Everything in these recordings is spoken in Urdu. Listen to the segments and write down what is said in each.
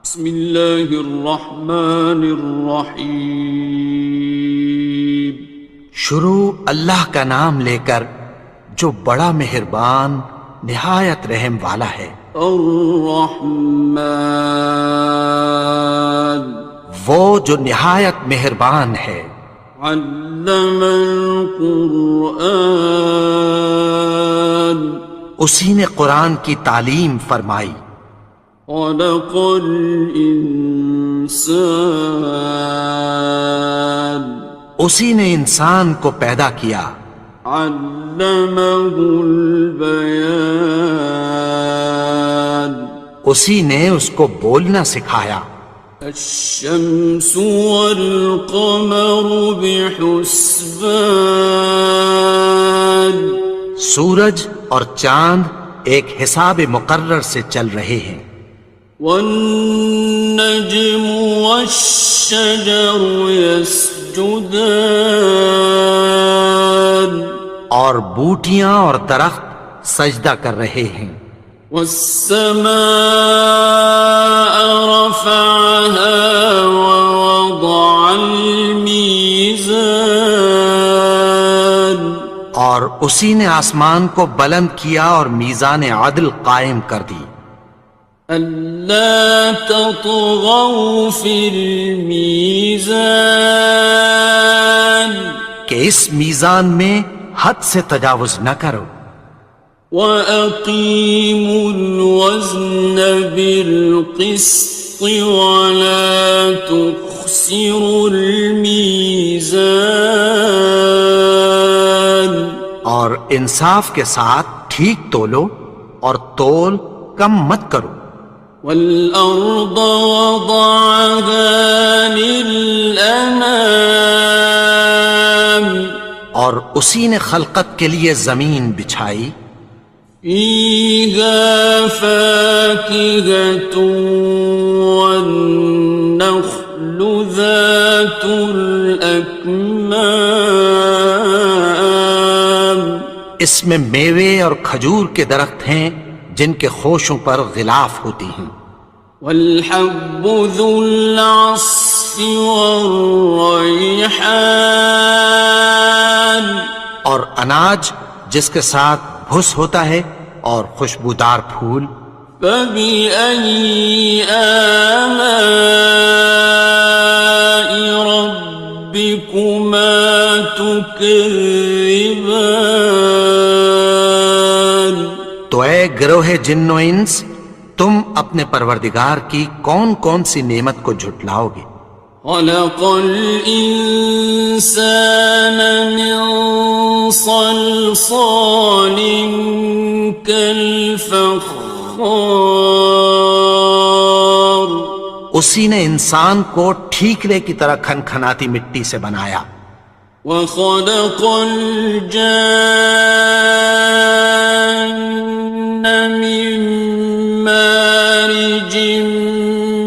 بسم اللہ الرحمن الرحیم۔ شروع اللہ کا نام لے کر جو بڑا مہربان نہایت رحم والا ہے۔ الرحمن، وہ جو نہایت مہربان ہے۔ علم القرآن، اسی نے قرآن کی تعلیم فرمائی۔ خلق الانسان، اسی نے انسان کو پیدا کیا۔ علمہ البیان، اسی نے اس کو بولنا سکھایا۔ الشمس والقمر بحسبان، سورج اور چاند ایک حساب مقرر سے چل رہے ہیں۔ والنجم والشجر يسجدان، اور بوٹیاں اور درخت سجدہ کر رہے ہیں۔ والسماء رفعها ووضع الميزان، اور اسی نے آسمان کو بلند کیا اور میزان عدل قائم کر دی۔ ألا تطغوا في الميزان، کہ اس میزان میں حد سے تجاوز نہ کرو۔ وَأَقِيمُوا الْوَزْنَ بِالْقِسْطِ وَلَا تُخْسِرُوا الْمِيزَانَ، اور انصاف کے ساتھ ٹھیک تولو اور تول کم مت کرو۔ وَالْأَرْضَ وَضَعَهَا لِلْأَنَامِ، اور اسی نے خلقت کے لیے زمین بچھائی۔ فِيهَا فَاكِهَةٌ وَالنَّخْلُ ذَاتُ الْأَكْمَامِ، اس میں میوے اور کھجور کے درخت ہیں جن کے خوشوں پر غلاف ہوتی ہیں۔ وَالْحَبُّ ذُو الْعَصْفِ وَالرَّيْحَانِ، اور اناج جس کے ساتھ بھس ہوتا ہے اور خوشبودار پھول۔ فَبِأَيِّ آلَاءِ رَبِّكُمَا تُكَذِّبَانِ، تو اے گروہ جن و انس، تم اپنے پروردگار کی کون کون سی نعمت کو جھٹلاؤ گے؟ خَلَقَ الْإِنسَانَ مِنْ صَلْصَالٍ كَالْفَخَّارِ، اسی نے انسان کو ٹھیکرے کی طرح کھنکھناتی مٹی سے بنایا۔ وَخَلَقَ الْجَانَّ مِن مَّارِجٍ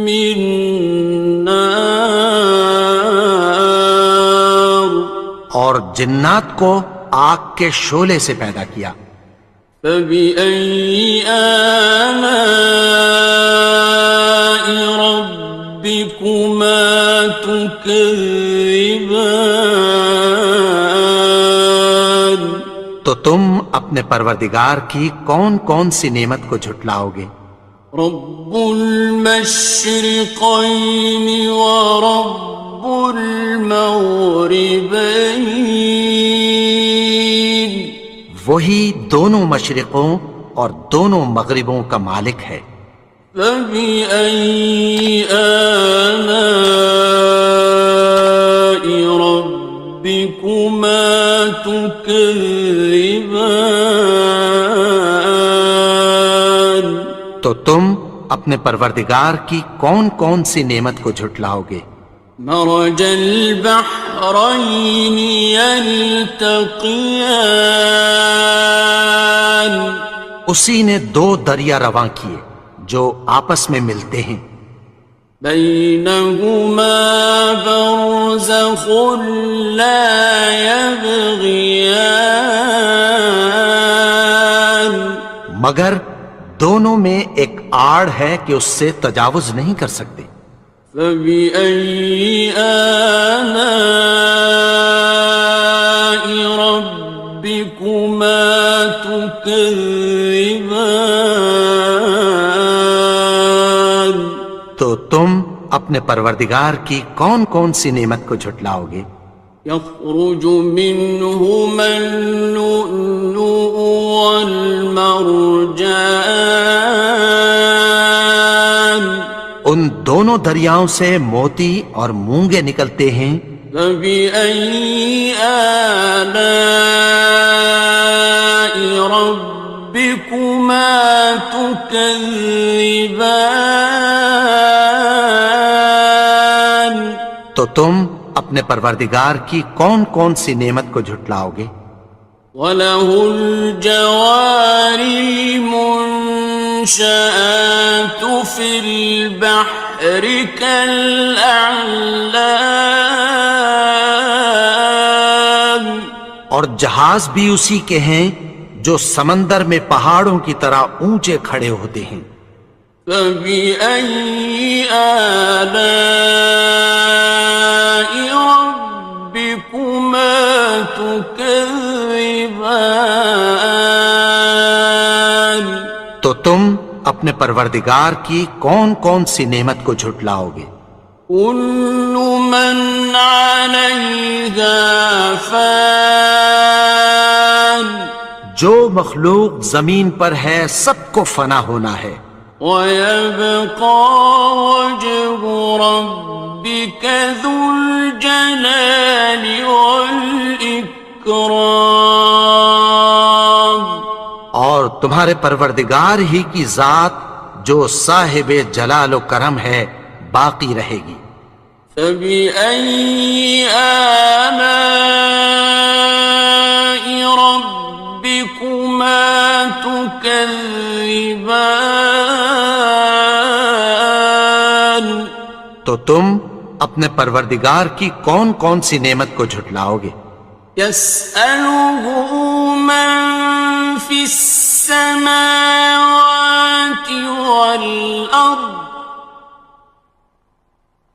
مِّن نَّارٍ، اور جنات کو آگ کے شعلے سے پیدا کیا۔ فَبِأَيِّ آلَاءِ رَبِّكُمَا تُكَذِّبَانِ، تو تم اپنے پروردگار کی کون کون سی نعمت کو جھٹلاؤ گے؟ رب المشرقین ورب المغربین، وہی دونوں مشرقوں اور دونوں مغربوں کا مالک ہے۔ فَبِأَيِّ آلَاءِ رَبِّكُمَا تُكَذِّبَانِ، تو تم اپنے پروردگار کی کون کون سی نعمت کو جھٹلاؤ گے؟ مرج البحرین یلتقیان، اسی نے دو دریا رواں کیے جو آپس میں ملتے ہیں۔ بینہما برزخ لا یبغیان، مگر دونوں میں ایک آڑ ہے کہ اس سے تجاوز نہیں کر سکتے۔ فبأي آلاء ربكما تكذبان؟ تو تم اپنے پروردگار کی کون کون سی نعمت کو جھٹلاؤ گے؟ يخرج منهما اللؤلؤ والمرجان ان دونوں دریاؤں سے موتی اور مونگے نکلتے ہیں۔ فبأي آلاء ربكما تكذبان؟ تو تم اپنے پروردگار کی کون کون سی نعمت کو جھٹلاؤ گے؟ وَلَهُ الْجَوَارِ الْمُنشَآتُ فِي الْبَحْرِ كَالْأَعْلَامِ، اور جہاز بھی اسی کے ہیں جو سمندر میں پہاڑوں کی طرح اونچے کھڑے ہوتے ہیں۔ فَبِأَيِّ آلَاءِ رَبِّكُمَا تُكَذِّبَانِ؟ تو تم اپنے پروردگار کی کون کون سی نعمت کو جھٹلاؤ گے؟ كُلُّ مَنْ عَلَيْهَا فَانٍ، جو مخلوق زمین پر ہے سب کو فنا ہونا ہے۔ وَيَبْقَى وَجْهُ رَبِّكَ ذُو الْجَلَالِ وَالْإِكْرَامِ، اور تمہارے پروردگار ہی کی ذات جو صاحب جلال و کرم ہے باقی رہے گی۔ فَبِأَيِّ آلَاءِ رَبِّكُمَا تُكَذِّبَانِ؟ تو تم اپنے پروردگار کی کون کون سی نعمت کو جھٹلاؤ گے؟ يَسْأَلُهُ مَن فِي السَّمَاوَاتِ وَالْأَرْضِ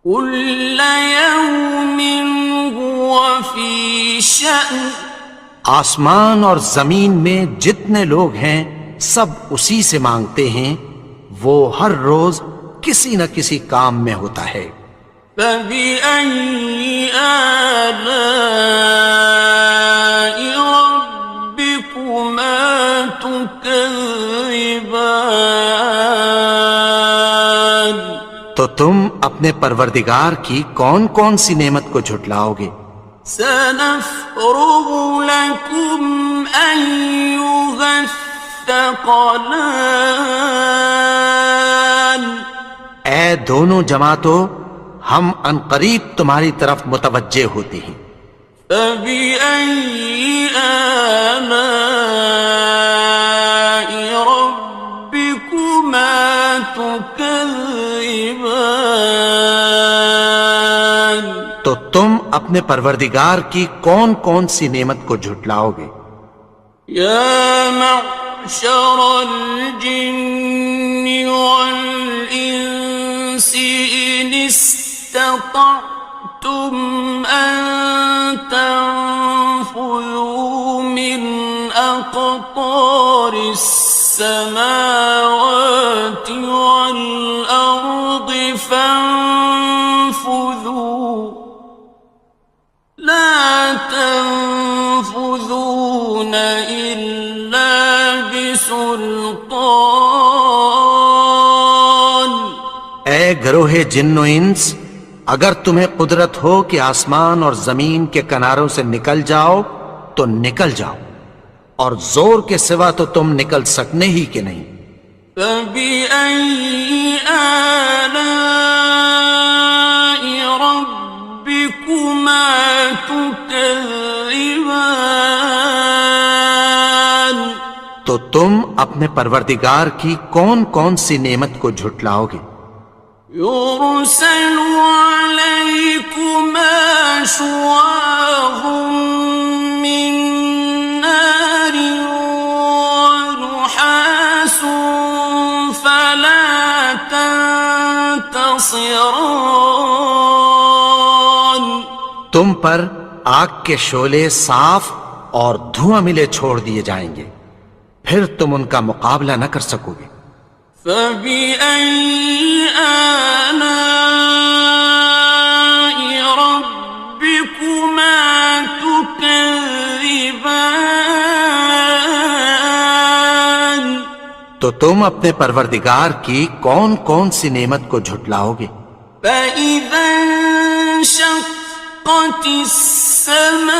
كُلَّ يَوْمٍ هُوَ فِي شَأْنٍ، آسمان اور زمین میں جتنے لوگ ہیں سب اسی سے مانگتے ہیں، وہ ہر روز کسی نہ کسی کام میں ہوتا ہے۔ فَبِأَيِّ آلَاءِ رَبِّكُمَا تُكَذِّبَانِ؟ تو تم اپنے پروردگار کی کون کون سی نعمت کو جھٹلاؤ گے؟ سَنَفْرُغُ لَكُمْ أَيُّهَ الثَّقَلَانِ؟ اے دونوں جماعتوں، ہم عنقریب تمہاری طرف متوجہ ہوتے ہیں۔ فَبِأَيِّ آلَاءِ رَبِّكُمَا تُكَذِّبَانِ؟ تو تم اپنے پروردگار کی کون کون سی نعمت کو جھٹلاؤ گے؟ يَا مَعْشَرَ الْجِنِّ وَالْإِنسِ إِنِ اسْتَطَعْتُمْ أَن تَنفُذُوا مِنْ أَقْطَارِ السَّمَاوَاتِ وَالْأَرْضِ فَانفُذُوا لَا تَنفُذُونَ إِلَّا بِسُلْطَانٍ۔ اے گروہ جن و انس، اگر تمہیں قدرت ہو کہ آسمان اور زمین کے کناروں سے نکل جاؤ تو نکل جاؤ، اور زور کے سوا تو تم نکل سکنے ہی کہ نہیں۔ فَبِأَيِّ آلَاءِ رَبِّكُمَا تُكَذِّبَانِ؟ تو تم اپنے پروردگار کی کون کون سی نعمت کو جھٹلاؤ گے؟ يُرْسَلُ عَلَيْكُمَا شُوَاظٌ مِّن نَّارٍ وَنُحَاسٌ فَلَا ينتصران تم پر آگ کے شعلے صاف اور دھواں ملے چھوڑ دیے جائیں گے، پھر تم ان کا مقابلہ نہ کر سکو گے۔ فبأي آلاء ربكما تكذبان تو تم اپنے پروردگار کی کون کون سی نعمت کو جھٹلاؤ گے؟ فإذا انشقت السماء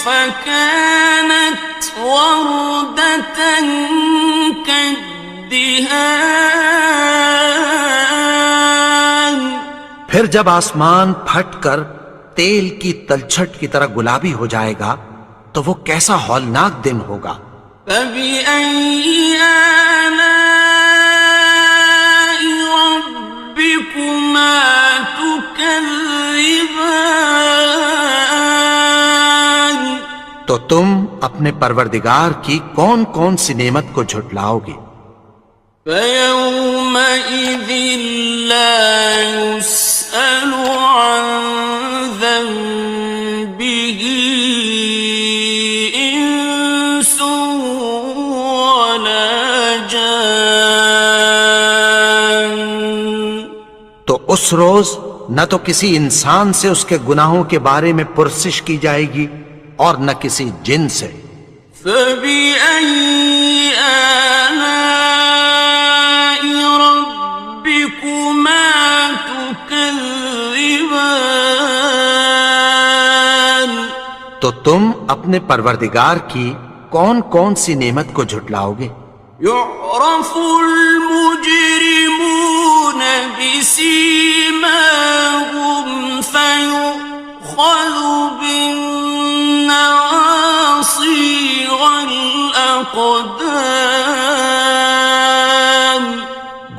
فكانت وردة كالدهان پھر جب آسمان پھٹ کر تیل کی تلچھٹ کی طرح گلابی ہو جائے گا تو وہ کیسا ہولناک دن ہوگا۔ فبأي آلاء ربكما تكذبان تو تم اپنے پروردگار کی کون کون سی نعمت کو جھٹلاؤ گے؟ فيومئذ لا يسأل عن ذنبه إنس ولا جان تو اس روز نہ تو کسی انسان سے اس کے گناہوں کے بارے میں پرسش کی جائے گی اور نہ کسی جن سے۔ فبأي آلاء ربكما تكذبان تو تم اپنے پروردگار کی کون کون سی نعمت کو جھٹلاؤ گے؟ يعرف المجرمون بسيماهم فيؤخذ بالنواصي والأقدام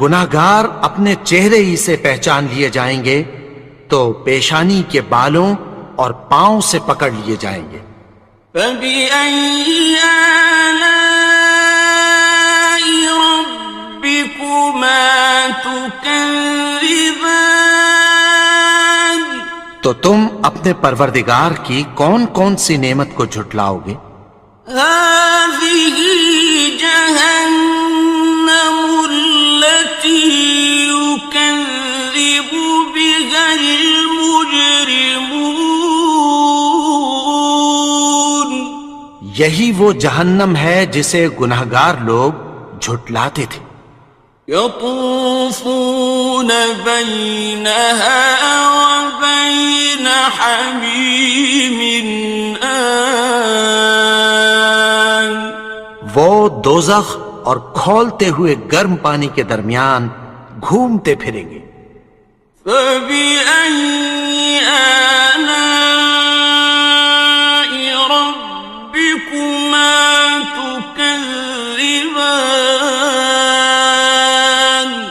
گناہگار اپنے چہرے ہی سے پہچان لیے جائیں گے تو پیشانی کے بالوں اور پاؤں سے پکڑ لیے جائیں گے۔ فبأي آلاء ربكما تكذبان تو تم اپنے پروردگار کی کون کون سی نعمت کو جھٹلاؤ گے؟ هذه جهنم التي يكذب بها المجرمون یہی وہ جہنم ہے جسے گناہگار لوگ جھٹلاتے تھے۔ يطوفون بينها وبين حميم آن وہ دوزخ اور کھولتے ہوئے گرم پانی کے درمیان گھومتے پھریں گے۔ فبأي آلاء ربكما تكذبان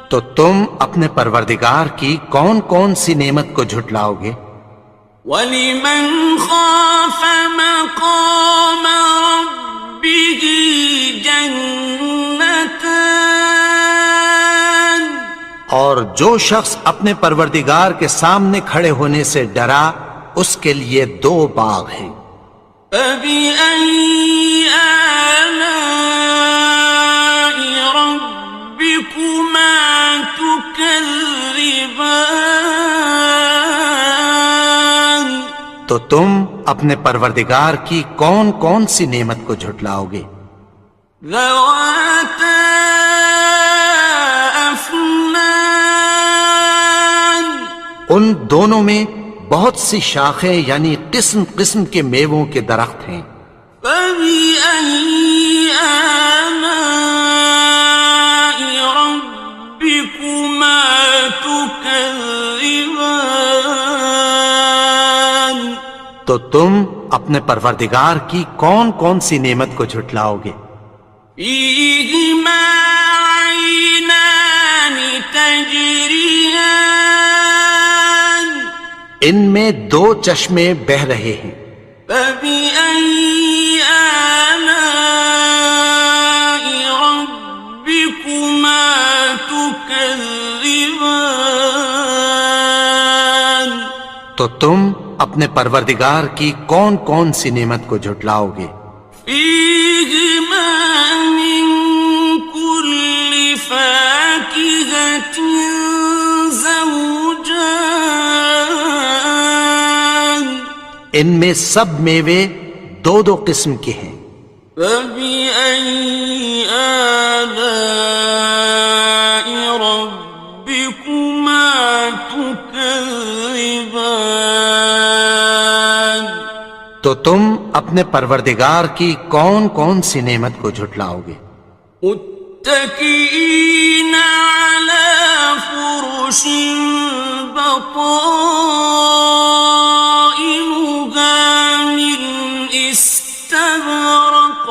تو تم اپنے پروردگار کی کون کون سی نعمت کو جھٹلاؤ گے؟ وَلِمَنْ خَافَ مَقَامَ رَبِّهِ جَنَّتَانِ اور جو شخص اپنے پروردگار کے سامنے کھڑے ہونے سے ڈرا اس کے لیے دو باغ ہیں۔ فَبِأَيِّ آلَاءِ رَبِّكُمَا تُكَذِّبَانِ تو تم اپنے پروردگار کی کون کون سی نعمت کو جھٹلاؤ گے؟ ذَوَاتَا أَفْنَانٍ ان دونوں میں بہت سی شاخیں یعنی قسم قسم کے میووں کے درخت ہیں۔ فَبِأَيِّ آلَاءِ رَبِّكُمَا تُكَذِّبَانِ تو تم اپنے پروردگار کی کون کون سی نعمت کو جھٹلاؤ گے؟ فِيهِمَا عَيْنَانِ تَجْرِيَانِ ان میں دو چشمے بہہ رہے ہیں۔ فَبِأَيِّ آلَاءِ رَبِّكُمَا تُكَذِّبَانِ تكذبان تو تم اپنے پروردگار کی کون کون سی نعمت کو جھٹلاؤ گے؟ فيهما من كل فاكهة زوجان ان میں سب میوے دو دو قسم کے ہیں۔ فبأي آلاء ربكما تكذبان تو تم اپنے پروردگار کی کون کون سی نعمت کو جھٹلاؤ گے؟ متكئين على فرش بطائنها من استبرق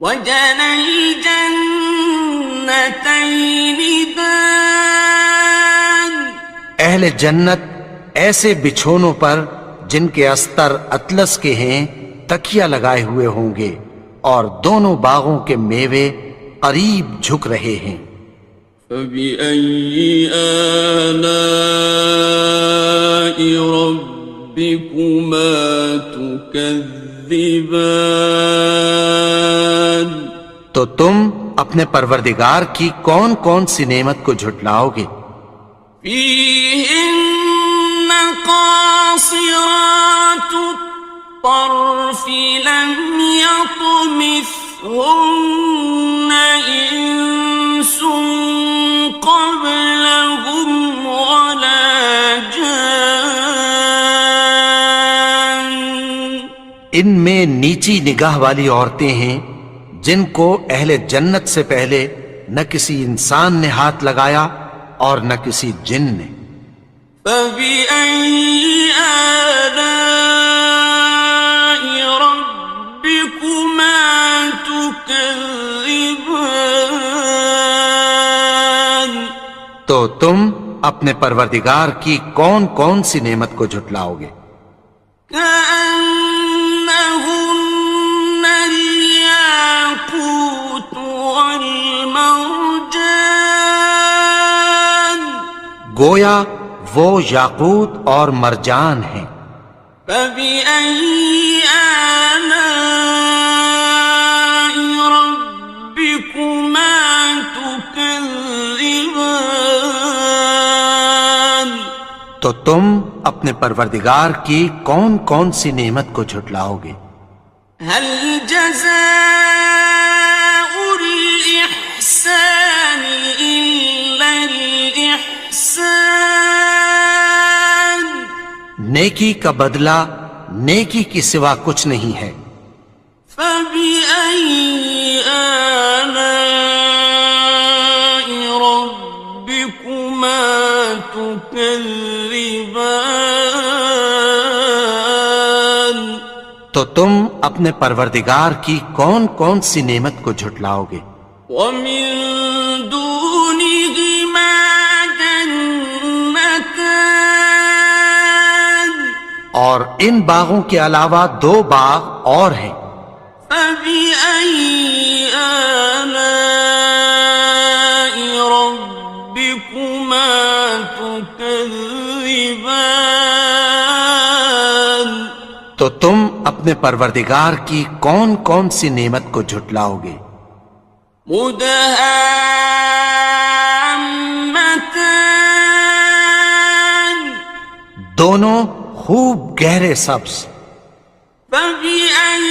وجنى الجنتين دان اہل جنت ایسے بچھونوں پر جن کے استر اطلس کے ہیں تکیہ لگائے ہوئے ہوں گے، اور دونوں باغوں کے میوے قریب جھک رہے ہیں۔ فبأي آلاء ربكما تكذبان تو تم اپنے پروردگار کی کون کون سی نعمت کو جھٹلاؤ گے؟ فيهن قاصرات الطرف لم يطمثهن إنس قبلهم ولا جان ان میں نیچی نگاہ والی عورتیں ہیں جن کو اہل جنت سے پہلے نہ کسی انسان نے ہاتھ لگایا اور نہ کسی جن نے۔ فبأي آلاء ربكما تكذبان تو تم اپنے پروردگار کی کون کون سی نعمت کو جھٹلاؤ گے؟ كأنهن الياقوت والمرجان گویا وہ یاقوت اور مرجان ہیں۔ فبأي آلاء ربكما تكذبان تو تم اپنے پروردگار کی کون کون سی نعمت کو جھٹلاؤ گے؟ هل جزاء الإحسان إلا الإحسان نیکی کا بدلہ نیکی کی سوا کچھ نہیں ہے۔ فبأي آلاء ربكما تكذبان تو تم اپنے پروردگار کی کون کون سی نعمت کو جھٹلاؤ گے؟ ومن دونهما جنتان اور ان باغوں کے علاوہ دو باغ اور ہیں۔ فبأي آلاء ربكما تكذبان تو تم اپنے پروردگار کی کون کون سی نعمت کو جھٹلاؤ گے؟ مدهامتان دونوں خوب گہرے سبز۔ فبأي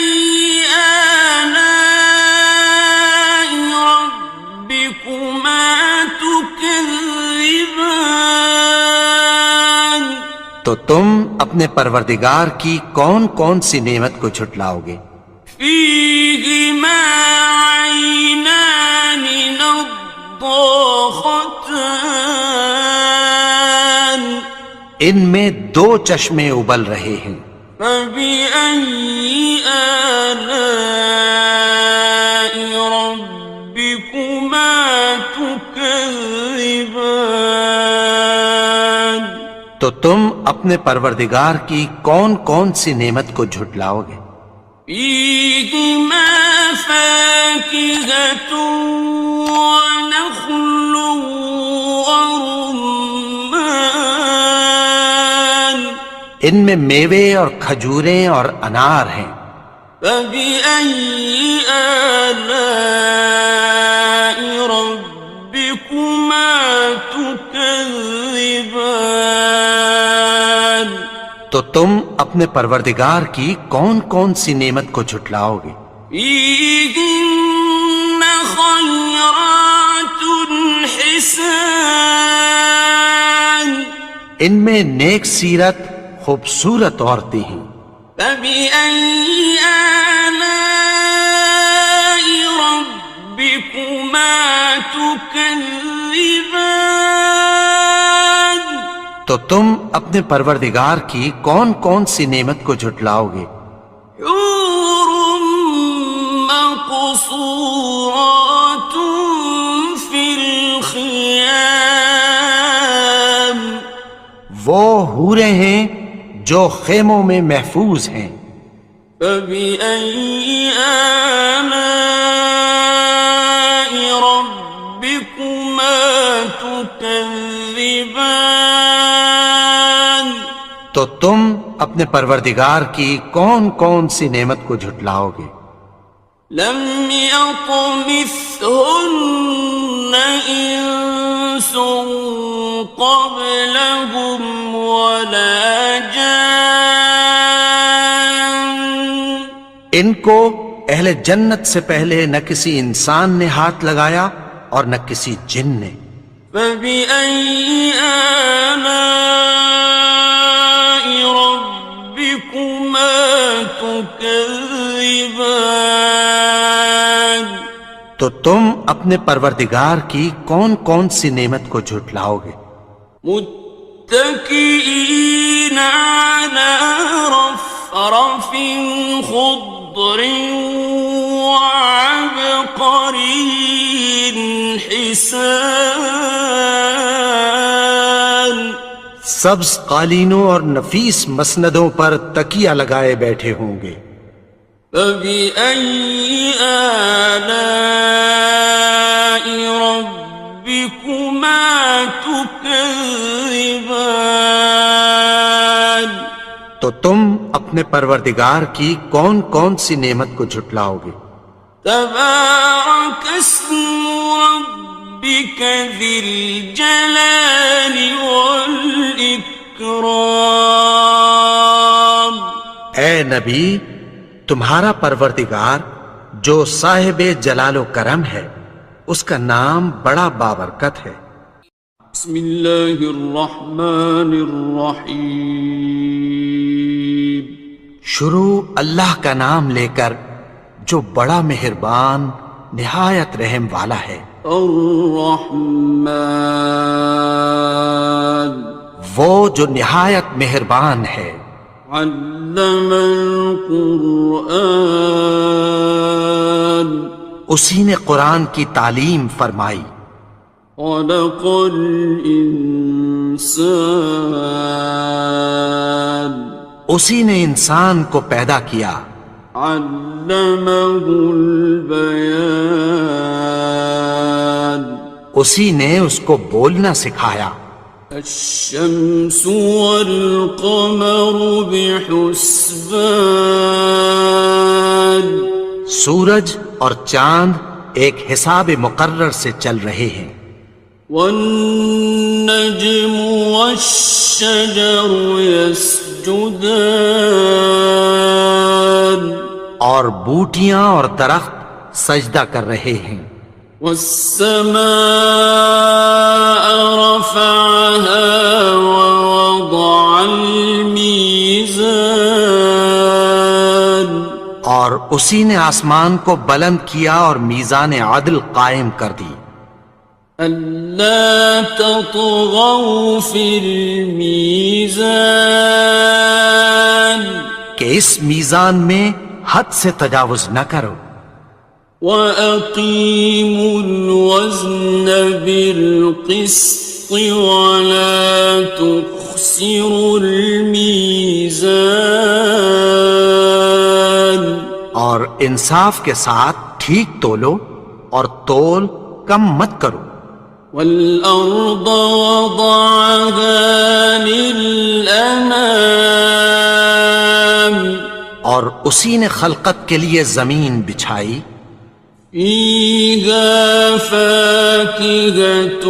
آلاء ربكما تكذبان تو تم اپنے پروردگار کی کون کون سی نعمت کو جھٹلاؤ گے؟ فيهما عينان نضاختان ان میں دو چشمے ابل رہے ہیں۔ فبأي آلاء ربكما تكذبان تو تم اپنے پروردگار کی کون کون سی نعمت کو جھٹلاؤ گے؟ فيهما فاكهة ونخل ورمان ان میں میوے اور کھجوریں اور انار ہیں. فبأي آلاء ربكما تكذبان تو تم اپنے پروردگار کی کون کون سی نعمت کو جھٹلاؤ گے؟ فيهن خيرات حسان ان میں نیک سیرت خوبصورت عورتیں ہیں. فبأي آلاء ربكما تكذبان تو تم اپنے پروردگار کی کون کون سی نعمت کو جھٹلاؤ گے؟ حور مقصورات في الخيام وہ حوریں ہیں جو خیموں میں محفوظ ہیں. فبأي آلاء ربكما تكذبان تو تم اپنے پروردگار کی کون کون سی نعمت کو جھٹلاؤ گے؟ لم يطمثهن إنس قبلهم ولا جان ان کو اہل جنت سے پہلے نہ کسی انسان نے ہاتھ لگایا اور نہ کسی جن نے. فبأي آلاء ربكما تكذبان تو تم اپنے پروردگار کی کون کون سی نعمت کو جھٹلاؤ گے؟ متكئين على رفرف خضر وعبقري حسان سبز قالینوں اور نفیس مسندوں پر تکیہ لگائے بیٹھے ہوں گے. فبأي آلاء ربكما تكذبان تو تم اپنے پروردگار کی کون کون سی نعمت کو جھٹلاؤ گے؟ تبارك اسم ربك ذي الجلال والإكرام اے نبی، تمہارا پروردگار جو صاحب جلال و کرم ہے اس کا نام بڑا بابرکت ہے. بسم اللہ الرحمن الرحیم شروع اللہ کا نام لے کر جو بڑا مہربان نہایت رحم والا ہے. الرحمن وہ جو نہایت مہربان ہے. علم القرآن اسی نے قرآن کی تعلیم فرمائی. خلق الانسان اسی نے انسان کو پیدا کیا. علمه البیان اسی نے اس کو بولنا سکھایا. الشمس والقمر بحسبان سورج اور چاند ایک حساب مقرر سے چل رہے ہیں. والنجم والشجر يسجدان اور بوٹیاں اور درخت سجدہ کر رہے ہیں. والسماء رفعها ووضع الميزان اور اسی نے آسمان کو بلند کیا اور میزان عدل قائم کر دی. ألا تطغوا في الميزان کہ اس میزان میں حد سے تجاوز نہ کرو. وَأَقِيمُوا الْوَزْنَ بِالْقِسْطِ وَلَا تُخْسِرُوا الْمِيزَانَ اور انصاف کے ساتھ ٹھیک تولو اور تول کم مت کرو. والأرض وضعها للأنام اور اسی نے خلقت کے لیے زمین بچھائی. فيها فاكهة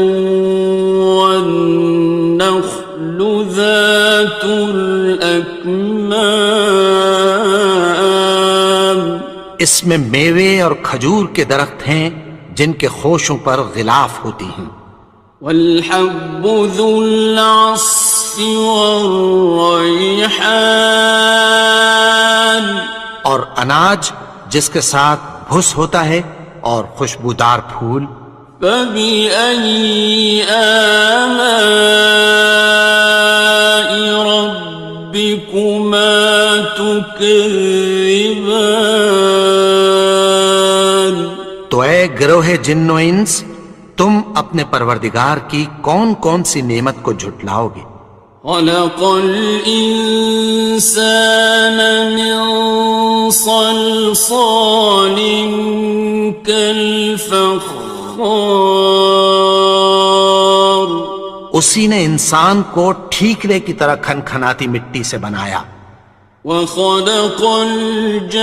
والنخل ذات الأكمام اس میں میوے اور کھجور کے درخت ہیں جن کے خوشوں پر غلاف ہوتی ہیں. والحب ذو العصف والريحان اور اناج جس کے ساتھ بھس ہوتا ہے اور خوشبودار پھول. فبأي آلاء ربكما تكذبان تو اے گروہ جن و انس، تم اپنے پروردگار کی کون کون سی نعمت کو جھٹلاؤ گے؟ خلق الإنسان من صلصال كالفخار اسی نے انسان کو ٹھیکرے کی طرح کھنکھناتی مٹی سے بنایا. وخلق الجان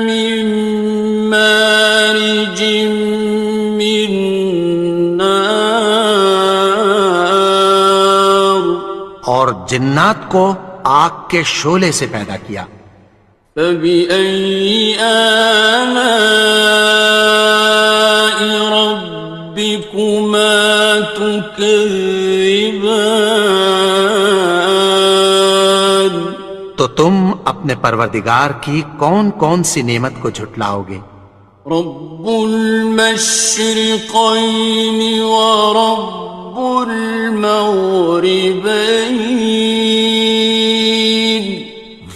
من مارج من نار اور جنات کو آگ کے شعلے سے پیدا کیا. فبأي آلاء ربكما تكذبان تو تم اپنے پروردگار کی کون کون سی نعمت کو جھٹلاؤ گے؟ رب المشرقين ورب المغربين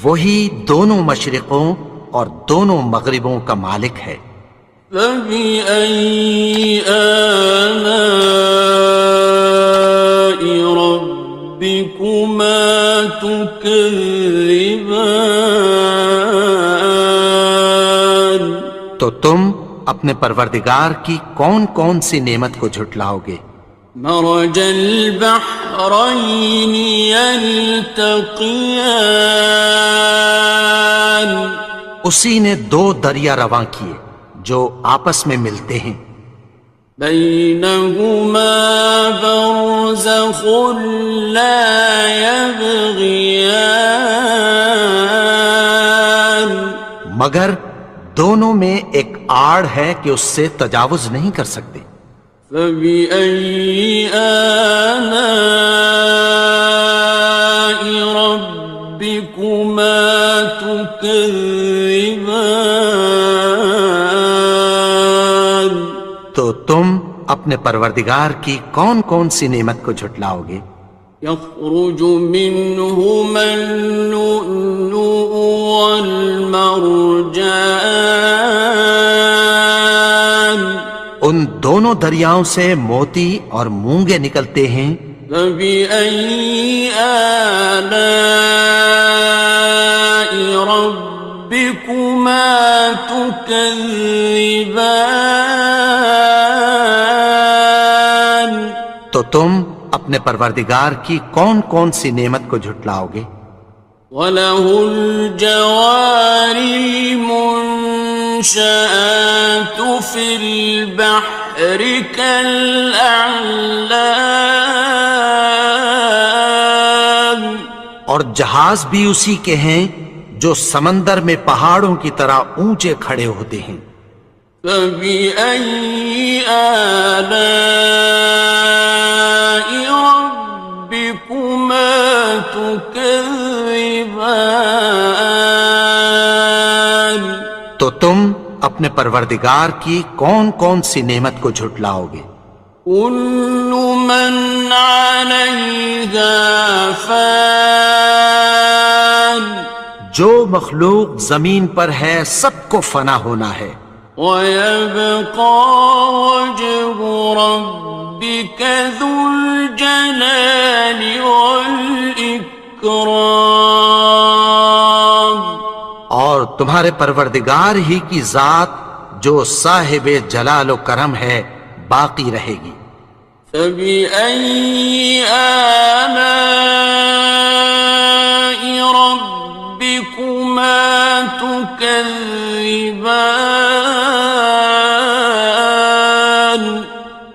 وہی دونوں مشرقوں اور دونوں مغربوں کا مالک ہے. فبأي آلاء ربكما تكذبان تو تم اپنے پروردگار کی کون کون سی نعمت کو جھٹلاؤ گے؟ مرج البحرين يلتقيان اسی نے دو دریا رواں کیے جو آپس میں ملتے ہیں. بينهما برزخ لا يبغيان مگر دونوں میں ایک آڑ ہے کہ اس سے تجاوز نہیں کر سکتے. فبأي آلاء ربكما تكذبان تو تم اپنے پروردگار کی کون کون سی نعمت کو جھٹلاؤ گے؟ يخرج منهما اللؤلؤ والمرجان ان دونوں دریاؤں سے موتی اور مونگے نکلتے ہیں. فبأي آلاء ربكما تكذبان تو تم اپنے پروردگار کی کون کون سی نعمت کو جھٹلاؤ گے؟ وَلَهُ الْجَوَارِ الْمُنشَآتُ فِي الْبَحْرِ كَالْأَعْلَامِ اور جہاز بھی اسی کے ہیں جو سمندر میں پہاڑوں کی طرح اونچے کھڑے ہوتے ہیں. فَبِأَيِّ آلَاءِ رَبِّكُمَا تُكَذِّبَانِ تو تم اپنے پروردگار کی کون کون سی نعمت کو جھٹلاؤ گے؟ كُلُّ مَنْ عَلَيْهَا فَانٍ جو مخلوق زمین پر ہے سب کو فنا ہونا ہے. وَيَبْقَى وَجْهُ رَبِّكَ ذُو الْجَلَالِ وَالْإِكْرَامِ اور تمہارے پروردگار ہی کی ذات جو صاحب جلال و کرم ہے باقی رہے گی۔ فَبِأَيِّ آلَاءِ رَبِّكُمَا تُكَذِّبَانِ؟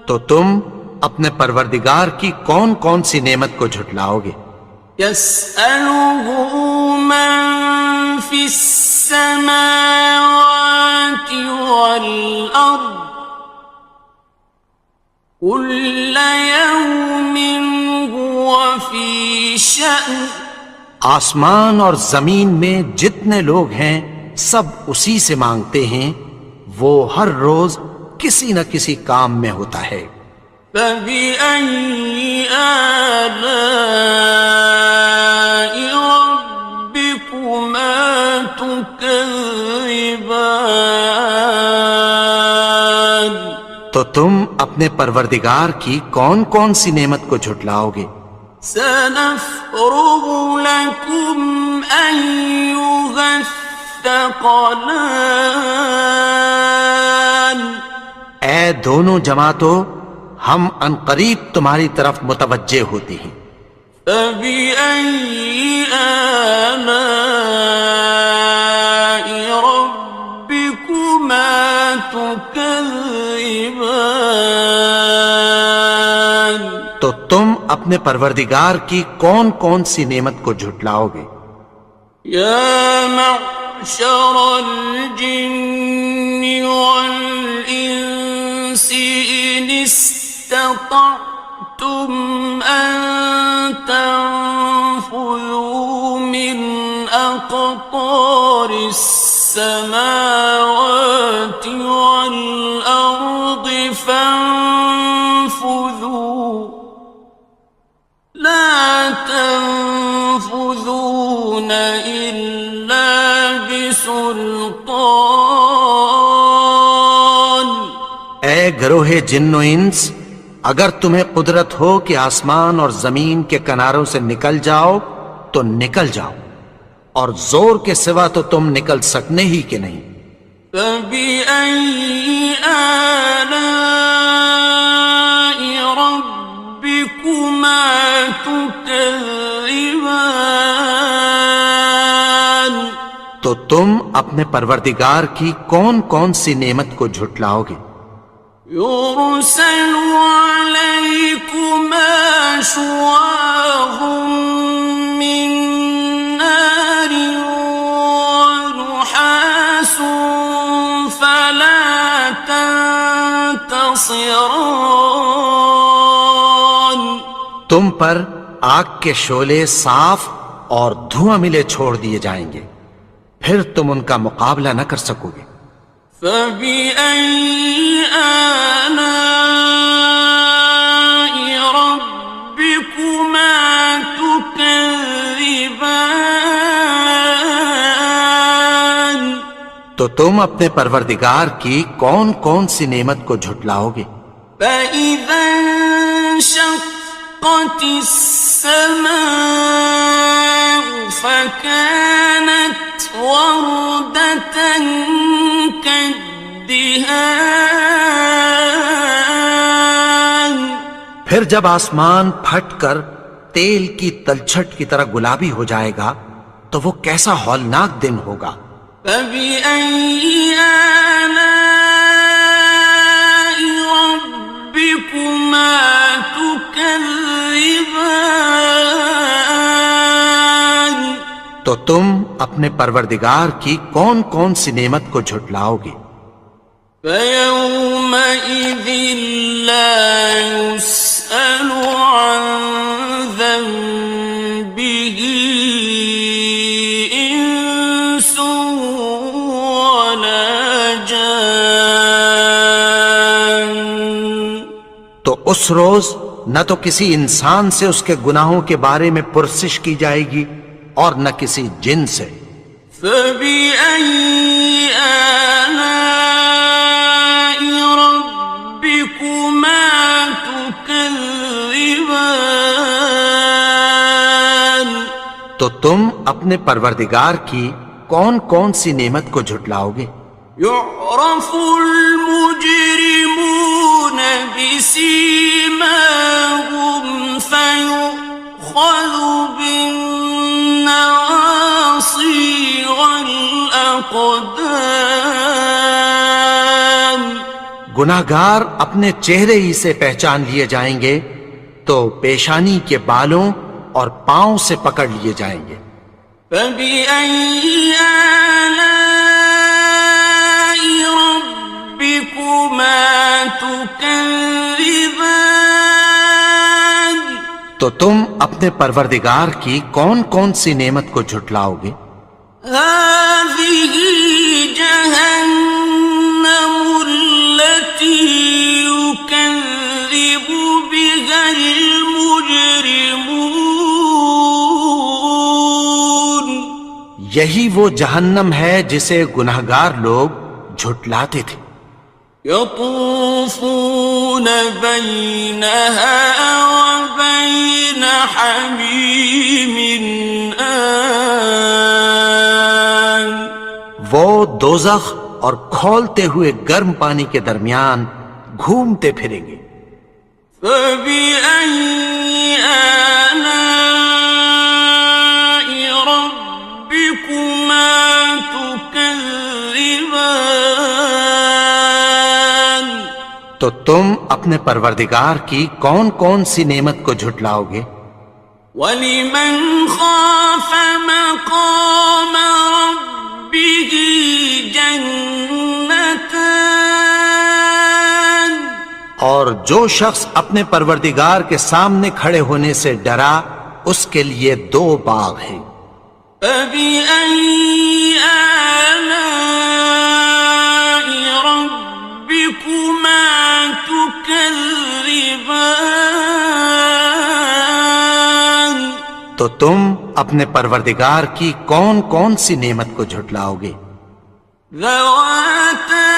تو تم اپنے پروردگار کی کون کون سی نعمت کو جھٹلاؤ گے؟ يَسْأَلُهُ مَن فِي السَّمَاوَاتِ وَالْأَرْضِ كُلَّ يَوْمٍ هُوَ فِي شَأْنٍ۔ آسمان اور زمین میں جتنے لوگ ہیں سب اسی سے مانگتے ہیں، وہ ہر روز کسی نہ کسی کام میں ہوتا ہے۔ فَبِأَيِّ آلَاءِ رَبِّكُمَا تُكَذِّبَانِ؟ تو تم اپنے پروردگار کی کون کون سی نعمت کو جھٹلاؤ گے؟ سَنَفْرُغُ لَكُمْ أَيُّهَ الثَّقَلَانِ۔ اے دونوں جماعتوں، ہم عنقریب تمہاری طرف متوجہ ہوتے ہیں۔ فَبِأَيِّ آلَاءِ رَبِّكُمَا تُكَذِّبَانِ؟ تو تم اپنے پروردگار کی کون کون سی نعمت کو جھٹلاؤ گے؟ يَا مَعْشَرَ الْجِنِّ وَالْإِنسِ إِنِ اسْتَطَعْتُمْ أَن تَنفُذُوا مِنْ أَقْطَارِ السَّمَاوَاتِ وَالْأَرْضِ فَانفُذُوا لَا تَنفُذُونَ إِلَّا بِسُلْطَانٍ۔ اے گروہ جن و انس، اگر تمہیں قدرت ہو کہ آسمان اور زمین کے کناروں سے نکل جاؤ تو نکل جاؤ، اور زور کے سوا تو تم نکل سکنے ہی کہ نہیں۔ فَبِأَيِّ آلَاءِ رَبِّكُمَا تُكَذِّبَانِ؟ تو تم اپنے پروردگار کی کون کون سی نعمت کو جھٹلاؤ گے؟ يُرْسَلُ عَلَيْكُمَا شُوَاظٌ مِّن نَّارٍ وَنُحَاسٌ فَلَا تَنتَصِرَانِ۔ تم پر آگ کے شعلے صاف اور دھواں ملے چھوڑ دیے جائیں گے، پھر تم ان کا مقابلہ نہ کر سکو گے۔ فَبِأَيِّ آلَاءِ رَبِّكُمَا تُكَذِّبَانِ؟ تو تم اپنے پروردگار کی کون کون سی نعمت کو جھٹلاؤ گے؟ فَإِذَا انشَقَّتِ السَّمَاءُ فَكَانَتْ وَرْدَةً كَالدِّهَانِ؟ پھر جب آسمان پھٹ کر تیل کی تلچھٹ کی طرح گلابی ہو جائے گا تو وہ کیسا ہولناک دن ہوگا۔ فَبِأَيِّ آلَاءِ رَبِّكُمَا تُكَذِّبَانِ؟ تو تم اپنے پروردگار کی کون کون سی نعمت کو جھٹلاؤ گے؟ فَيَوْمَئِذٍ لَا يُسْأَلُ عَن ذَنبِهِ إِنسٌ وَلَا جَانٌ۔ تو اس روز نہ تو کسی انسان سے اس کے گناہوں کے بارے میں پرسش کی جائے گی اور نہ کسی جن سے۔ فَبِأَيِّ آلَاءِ رَبِّكُمَا تُكَذِّبَانِ؟ تو تم اپنے پروردگار کی کون کون سی نعمت کو جھٹلاؤ گے؟ يعرف المجرمون بسيماهم فيؤخذ بالنواصي والأقدام گناہگار اپنے چہرے ہی سے پہچان لیے جائیں گے تو پیشانی کے بالوں اور پاؤں سے پکڑ لیے جائیں گے۔ فَبِأَيِّ آلَاءِ رَبِّكُمَا تُكَذِّبَانِ تو تم اپنے پروردگار کی کون کون سی نعمت کو جھٹلاؤ گے؟ هَٰذِهِ جَهَنَّمُ الَّتِي يُكَذِّبُ بِهَا الْمُجْرِمُونَ یہی وہ جہنم ہے جسے گناہگار لوگ جھٹلاتے تھے۔ يطوفون بينها وبين حميم آن وہ دوزخ اور کھولتے ہوئے گرم پانی کے درمیان گھومتے پھریں گے۔ فبأي آلاء ربكما تكذبان تو تم اپنے پروردگار کی کون کون سی نعمت کو جھٹلاؤ گے؟ وَلِمَنْ خَافَ مَقَامَ رَبِّهِ جَنَّتَانِ اور جو شخص اپنے پروردگار کے سامنے کھڑے ہونے سے ڈرا اس کے لیے دو باغ ہیں۔ فَبِأَيِّ آلَاءِ رَبِّكُمَا تُكَذِّبَانِ تو تم اپنے پروردگار کی کون کون سی نعمت کو جھٹلاؤ گے؟ ذَوَاتَا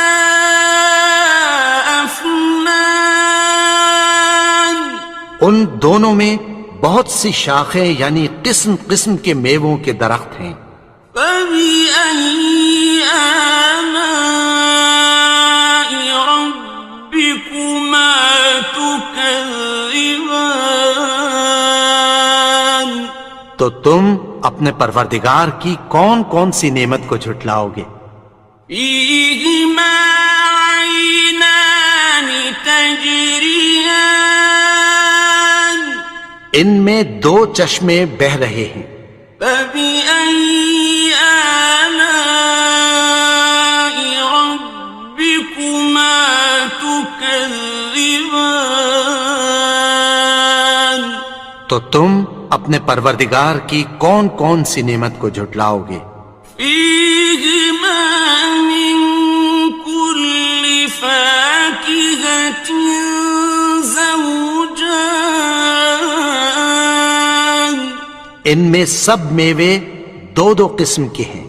أَفْنَانٍ ان دونوں میں بہت سی شاخیں یعنی قسم قسم کے میووں کے درخت ہیں۔ فَبِأَيِّ آلَاءِ رَبِّكُمَا تُكَذِّبَانِ تو تم اپنے پروردگار کی کون کون سی نعمت کو جھٹلاؤ گے؟ فِيهِمَا عَيْنَانِ تَجْرِيَانِ ان میں دو چشمے بہہ رہے ہیں۔ فَبِأَيِّ آلَاءِ رَبِّكُمَا تُكَذِّبَانِ تو تم اپنے پروردگار کی کون کون سی نعمت کو جھٹلاؤ گے؟ فِيهِمَا مِن كُلِّ فَاكِهَةٍ زَوْجَانِ ان میں سب میوے دو دو قسم کے ہیں۔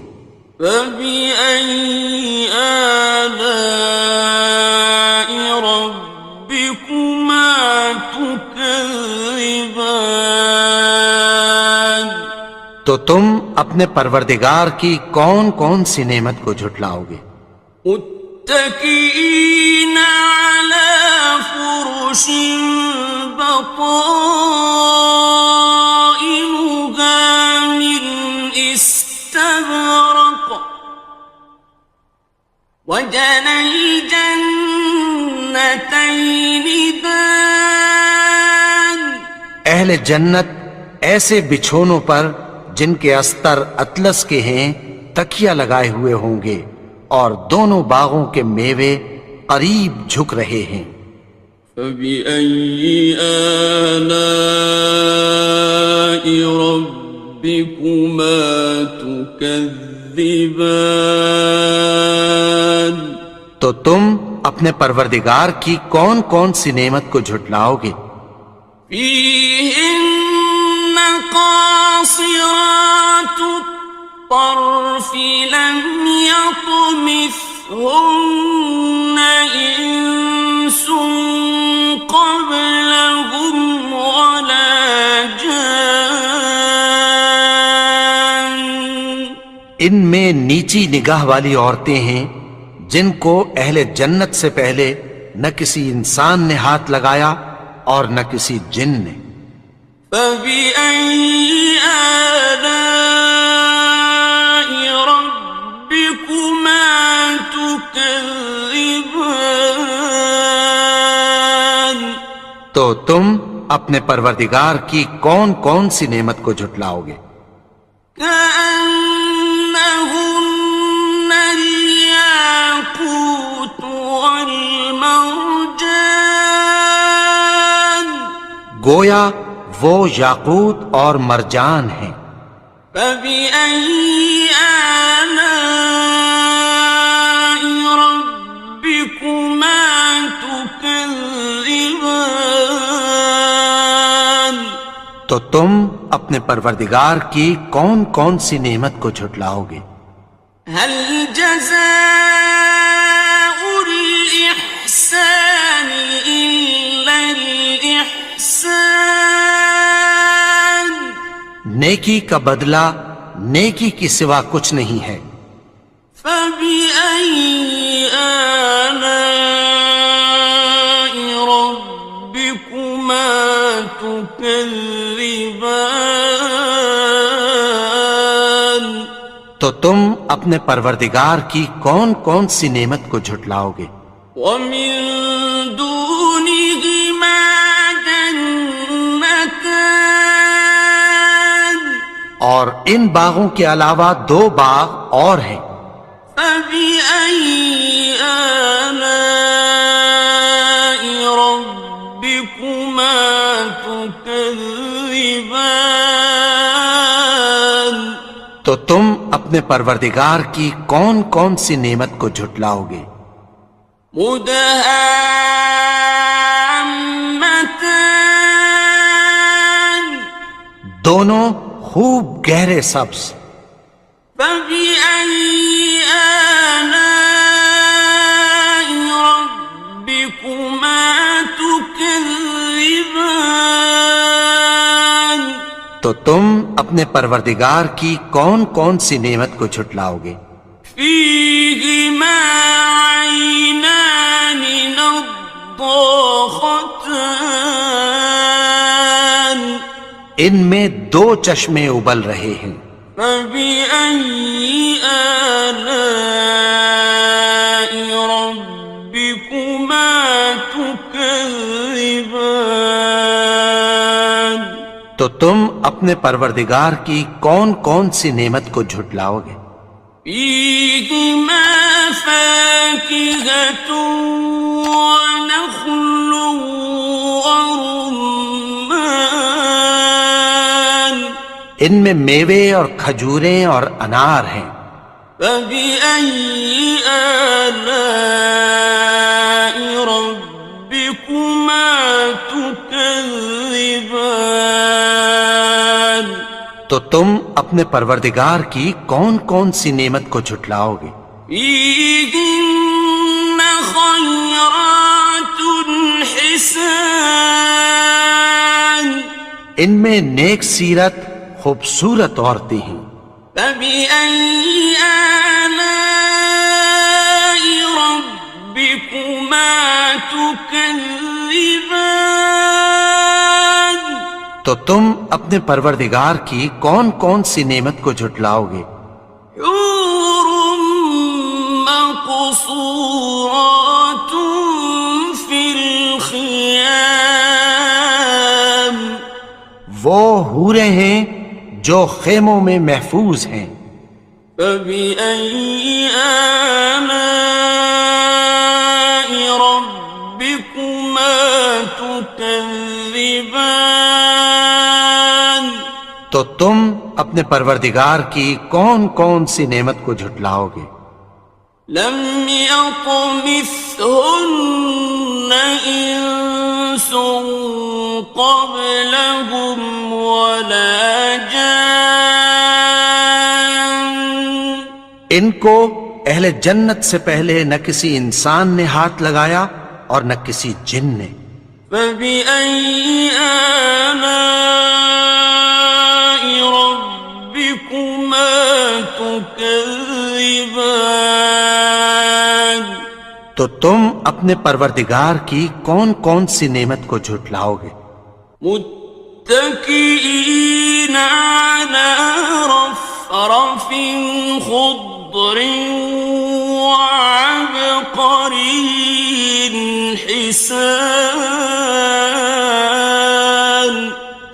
فَبِأَيِّ آلَاءِ رَبِّكُمَا تُكَذِّبَانِ تو تم اپنے پروردگار کی کون کون سی نعمت کو جھٹلاؤ گے؟ متكئين على فرش بطائنها من استبرق وجنى الجنتين دان اہل جنت ایسے بچھونوں پر جن کے استر اطلس کے ہیں تکیہ لگائے ہوئے ہوں گے اور دونوں باغوں کے میوے قریب جھک رہے ہیں۔ فَبِأَيِّ آلَاءِ رَبِّكُمَا تُكَذِّبَانِ تو تم اپنے پروردگار کی کون کون سی نعمت کو جھٹلاؤ گے؟ فِيهِنَّ قَاصِرَاتُ الطَّرْفِ لَمْ يَطْمِثْهُنَّ إِنسٌ قَبْلَهُمْ وَلَا جَانٌّ ان میں نیچی نگاہ والی عورتیں ہیں جن کو اہل جنت سے پہلے نہ کسی انسان نے ہاتھ لگایا اور نہ کسی جن نے. فبأي آلاء ربكما تكذبان. تو تم اپنے پروردگار کی کون کون سی نعمت کو جھٹلاؤ گے؟ كأنهن الياقوت والمرجان. گویا وہ یاقوت اور مرجان ہیں. فبأي آلاء ربكما تكذبان. تو تم اپنے پروردگار کی کون کون سی نعمت کو جھٹلاؤ گے؟ هل جزاء الإحسان إلا الإحسان. نیکی کا بدلہ نیکی کی سوا کچھ نہیں ہے. فبأي آلاء ربكما تكذبان. تو تم اپنے پروردگار کی کون کون سی نعمت کو جھٹلاؤ گے؟ ومن دونهما جنتان. اور ان باغوں کے علاوہ دو باغ اور ہیں. فبأي آلاء ربكما تكذبان. تو تم اپنے پروردگار کی کون کون سی نعمت کو جھٹلاؤ گے؟ مدهامتان. دونوں خوب گہرے سبز. فبأي آلاء ربكما تكذبان. تو تم اپنے پروردگار کی کون کون سی نعمت کو جھٹلاؤ گے؟ فيهما عينان نضاختان. ان میں دو چشمے ابل رہے ہیں. فبأي آلاء ربكما تكذبان. تو تم اپنے پروردگار کی کون کون سی نعمت کو جھٹلاؤ گے؟ فيهما فاكهة ونخل ورمان. ان میں میوے اور کھجوریں اور انار ہیں. فبأي آلاء ربكما تكذبان. تو تم اپنے پروردگار کی کون کون سی نعمت کو جھٹلاؤ گے؟ فيهن خيرات حسان. ان میں نیک سیرت خوبصورت عورتیں ہیں. فبأي آلاء ربكما تكذبان. تو تم اپنے پروردگار کی کون کون سی نعمت کو جھٹلاؤ گے؟ حور مقصورات في الخيام. وہ حوریں ہیں جو خیموں میں محفوظ ہیں. فبأي آلاء ربكما تكذبان. تو تم اپنے پروردگار کی کون کون سی نعمت کو جھٹلاؤ گے؟ لم يطمثهن إنس قبلهم ولا جان. ان کو اہل جنت سے پہلے نہ کسی انسان نے ہاتھ لگایا اور نہ کسی جن نے. فبأي آلاء ربكما تكذبان تو تم اپنے پروردگار کی کون کون سی نعمت کو جھٹلاؤ گے؟ متكئين على رفرف خضر وعبقري حسان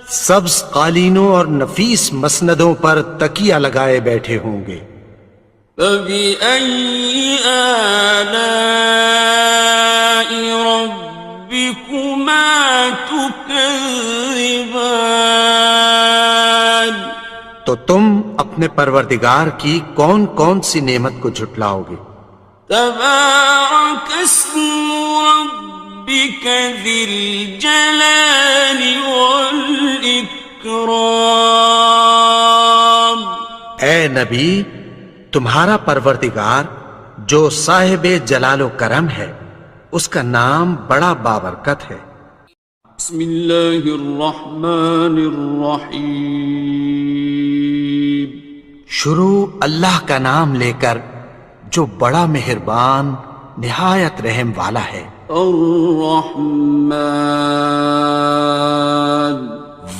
سبز قالینوں اور نفیس مسندوں پر تکیہ لگائے بیٹھے ہوں گے۔ فبأي آلاء ربكما تكذبان تو تم اپنے پروردگار کی کون کون سی نعمت کو جھٹلاؤ گے؟ تبارك اسم ربك ذي الجلال والإكرام اے نبی، تمہارا پروردگار جو صاحب جلال و کرم ہے، اس کا نام بڑا بابرکت ہے۔ بسم اللہ الرحمن الرحیم شروع اللہ کا نام لے کر جو بڑا مہربان نہایت رحم والا ہے۔ الرحمن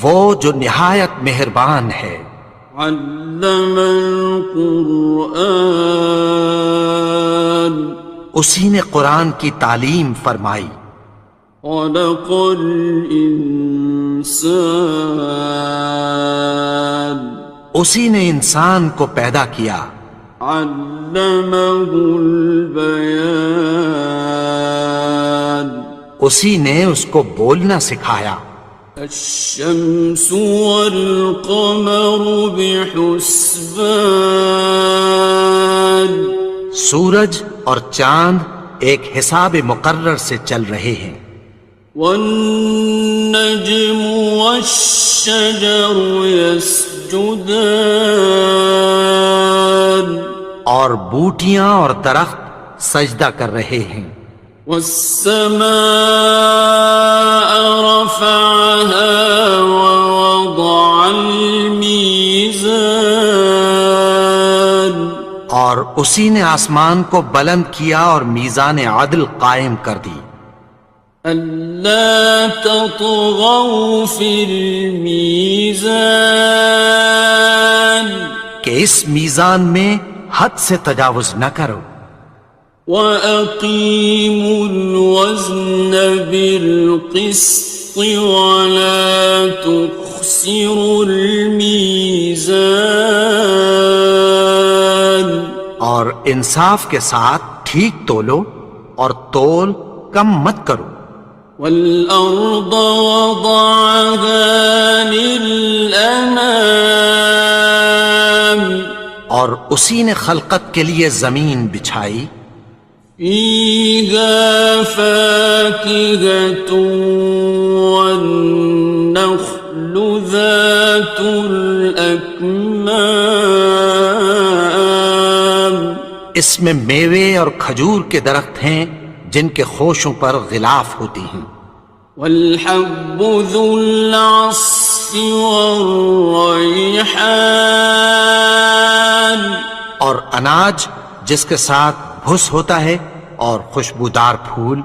وہ جو نہایت مہربان ہے۔ علم القرآن اسی نے قرآن کی تعلیم فرمائی۔ خلق الانسان اسی نے انسان کو پیدا کیا۔ علمہ البیان اسی نے اس کو بولنا سکھایا۔ الشمس والقمر بحسبان سورج اور چاند ایک حساب مقرر سے چل رہے ہیں۔ والنجم والشجر يسجدان اور بوٹیاں اور درخت سجدہ کر رہے ہیں۔ والسماء رفعها ووضع الميزان اور اسی نے آسمان کو بلند کیا اور میزان عدل قائم کر دی۔ ألا تطغوا في الميزان کہ اس میزان میں حد سے تجاوز نہ کرو۔ وَأَقِيمُوا الْوَزْنَ بِالْقِسْطِ وَلَا تُخْسِرُوا الْمِيزَانَ اور انصاف کے ساتھ ٹھیک تولو اور تول کم مت کرو۔ وَالْأَرْضَ وَضَعَهَا لِلْأَنَامِ اور اسی نے خلقت کے لیے زمین بچھائی۔ فِيهَا فَاكِهَةٌ وَالنَّخْلُ ذَاتُ الْأَكْمَامِ اس میں میوے اور کھجور کے درخت ہیں جن کے خوشوں پر غلاف ہوتی ہیں۔ وَالْحَبُّ ذُو الْعَصْفِ وَالرَّيْحَانِ اور اناج جس کے ساتھ بھس ہوتا ہے اور خوشبودار پھول۔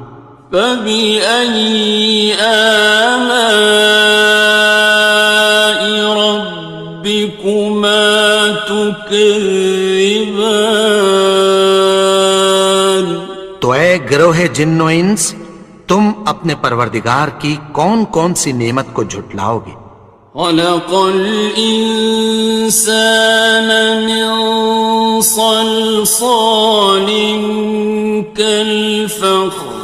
فَبِأَيِّ آلَاءِ رَبِّكُمَا تُكَذِّبَانِ تو اے گروہ جن و انس، تم اپنے پروردگار کی کون کون سی نعمت کو جھٹلاؤ گے؟ خلق الإنسان من صلصال كالفخار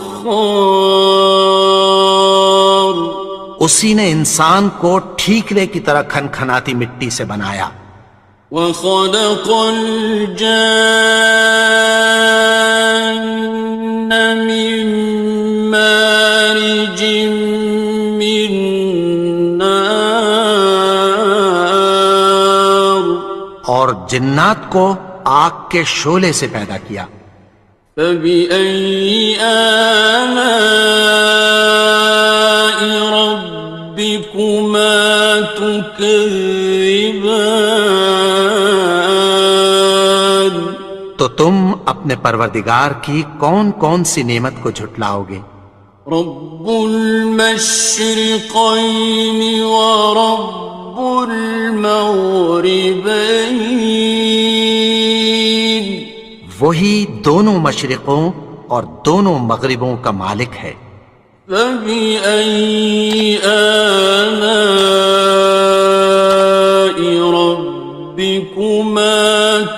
اسی نے انسان کو ٹھیکرے کی طرح کھنکھناتی مٹی سے بنایا۔ وخلق الجان من مارج من نار اور جنات کو آگ کے شعلے سے پیدا کیا۔ فبأي آلاء ربكما تكذبان اپنے پروردگار کی کون کون سی نعمت کو جھٹلاؤ گے؟ رب المشرقين ورب المغربين وہی دونوں مشرقوں اور دونوں مغربوں کا مالک ہے، فبأي آلاء ربكما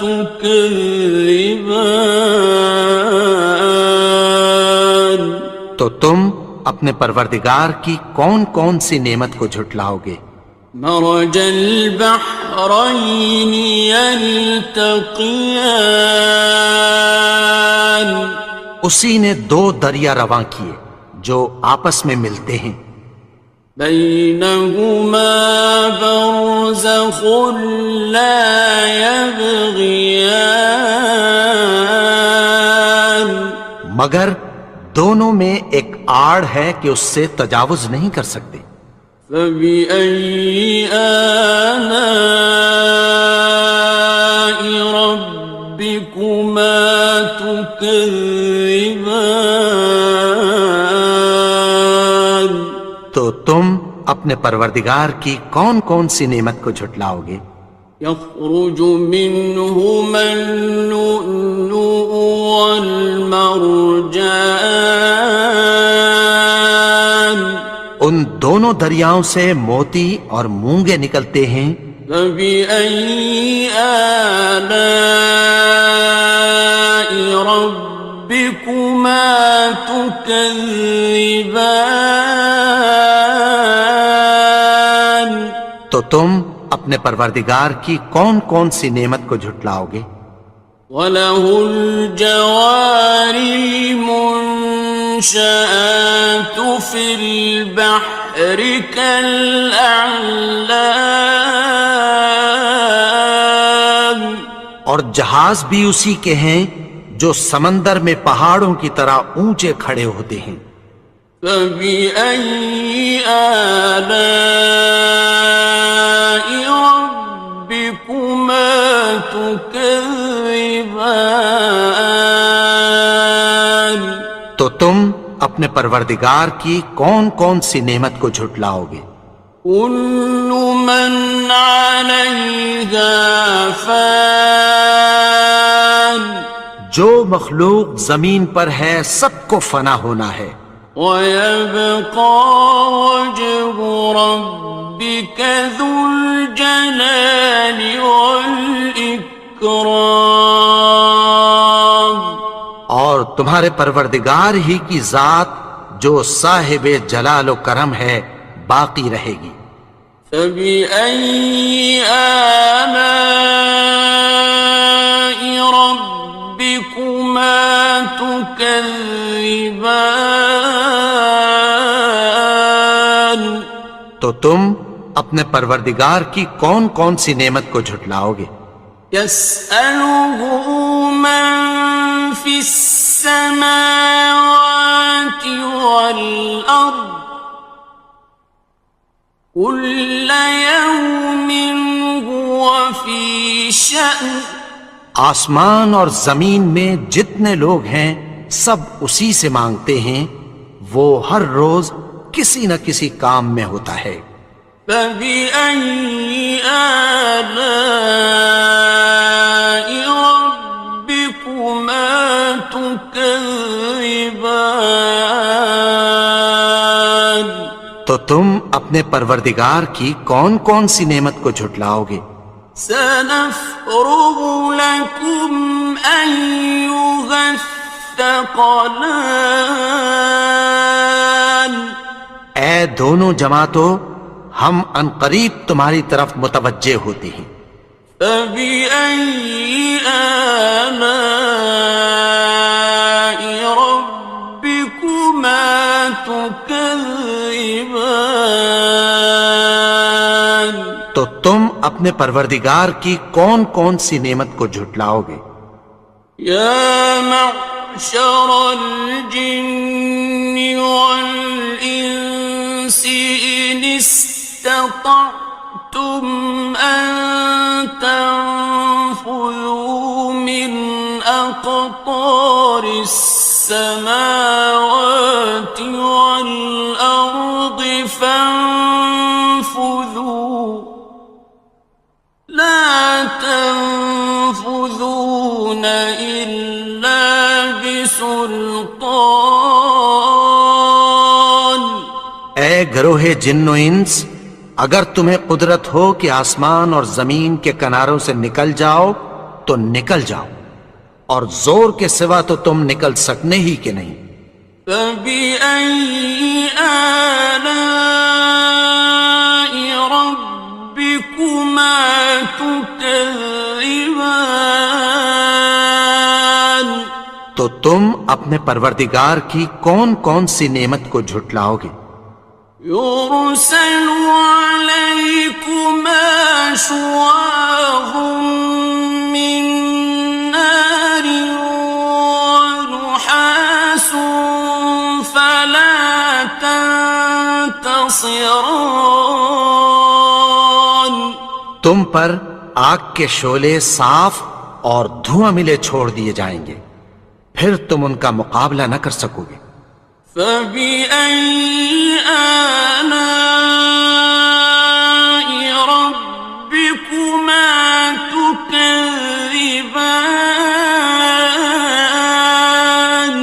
تكذبان تو تم اپنے پروردگار کی کون کون سی نعمت کو جھٹلاؤ گے؟ مرج البحرين يلتقيان اسی نے دو دریا رواں کیے جو آپس میں ملتے ہیں، بينهما برزخ لا يبغيان مگر دونوں میں ایک آڑ ہے کہ اس سے تجاوز نہیں کر سکتے۔ فبأي آلاء ربكما تكذبان تو تم اپنے پروردگار کی کون کون سی نعمت کو جھٹلاؤ گے؟ يخرج منهما اللؤلؤ والمرجان ان دونوں دریاؤں سے موتی اور مونگے نکلتے ہیں، فبأي آلاء ربكما تكذبان تو تم اپنے پروردگار کی کون کون سی نعمت کو جھٹلاؤ گے؟ وَلَهُ الْجَوَارِ الْمُنشَآتُ فِي الْبَحْرِ كَالْأَعْلَامِ اور جہاز بھی اسی کے ہیں جو سمندر میں پہاڑوں کی طرح اونچے کھڑے ہوتے ہیں۔ فَبِأَيِّ آلَاءِ رَبِّكُمَا تُكَذِّبَانِ تو تم اپنے پروردگار کی کون کون سی نعمت کو جھٹلاؤ گے؟ كُلُّ مَنْ عَلَيْهَا فَانٍ جو مخلوق زمین پر ہے سب کو فنا ہونا ہے، وَيَبْقَى وَجْهُ رَبِّكَ ذُو الْجَلَالِ وَالْإِكْرَامِ اور تمہارے پروردگار ہی کی ذات جو صاحب جلال و کرم ہے باقی رہے گی۔ فَبِأَيِّ آلَاءِ رَبِّكُمَا تُكَذِّبَانِ تو تم اپنے پروردگار کی کون کون سی نعمت کو جھٹلاؤ گے؟ يَسْأَلُهُ مَن فِي السَّمَاوَاتِ وَالْأَرْضِ كُلَّ يَوْمٍ هُوَ فِي شَأْنٍ آسمان اور زمین میں جتنے لوگ ہیں سب اسی سے مانگتے ہیں، وہ ہر روز کسی نہ کسی کام میں ہوتا ہے۔ فَبِأَيِّ آلَاءِ رَبِّكُمَا تُكَذِّبَانِ تو تم اپنے پروردگار کی کون کون سی نعمت کو جھٹلاؤ گے؟ سَنَفْرُغُ لَكُمْ أَيُّهَ الثَّقَلَانِ اے دونوں جماعتوں، ہم عنقریب تمہاری طرف متوجہ ہوتے ہیں۔ فَبِأَيِّ آلَاءِ رَبِّكُمَا تُكَذِّبَانِ تو تم اپنے پروردگار کی کون کون سی نعمت کو جھٹلاؤ گے؟ يَا مَعْشَرَ الْجِنِّ وَالْإِنسِ إِنِ اسْتَطَعْتُمْ أَن تَنفُذُوا مِنْ أَقْطَارِ والأرض فانفذوا لا تنفذون إلا بسلطان. اے گروہ جن و انس، اگر تمہیں قدرت ہو کہ آسمان اور زمین کے کناروں سے نکل جاؤ تو نکل جاؤ، اور زور کے سوا تو تم نکل سکنے ہی کہ نہیں. فَبِأَيِّ آلَاءِ رَبِّكُمَا تُكَذِّبَانِ. تو تم اپنے پروردگار کی کون کون سی نعمت کو جھٹلاؤ گے؟ يُرْسَلُ عَلَيْكُمَا شُوَاظٌ مِّن نَّارٍ وَنُحَاسٌ فَلَا تَنتَصِرَانِ. تم پر آگ کے شعلے صاف اور دھواں ملے چھوڑ دیے جائیں گے، پھر تم ان کا مقابلہ نہ کر سکو گے. فَبِأَيِّ آلَاءِ رَبِّكُمَا تُكَذِّبَانِ.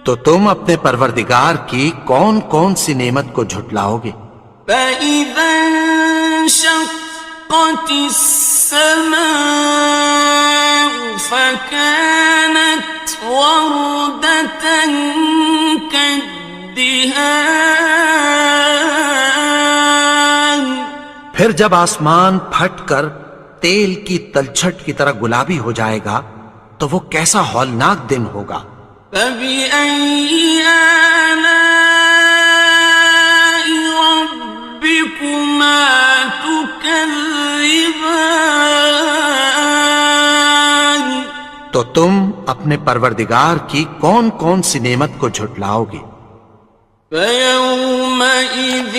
تو تم اپنے پروردگار کی کون کون سی نعمت کو جھٹلاؤ گے؟ فَإِذَا انشَقَّتِ السَّمَاءُ فَكَانَتْ وَرْدَةً كَالدِّهَانِ. پھر جب آسمان پھٹ کر تیل کی تلچھٹ کی طرح گلابی ہو جائے گا تو وہ کیسا ہولناک دن ہوگا. فَبِأَيِّ آلَاءِ رَبِّكُمَا تُكَذِّبَانِ. تو تم اپنے پروردگار کی کون کون سی نعمت کو جھٹلاؤ گے؟ فَيَوْمَئِذٍ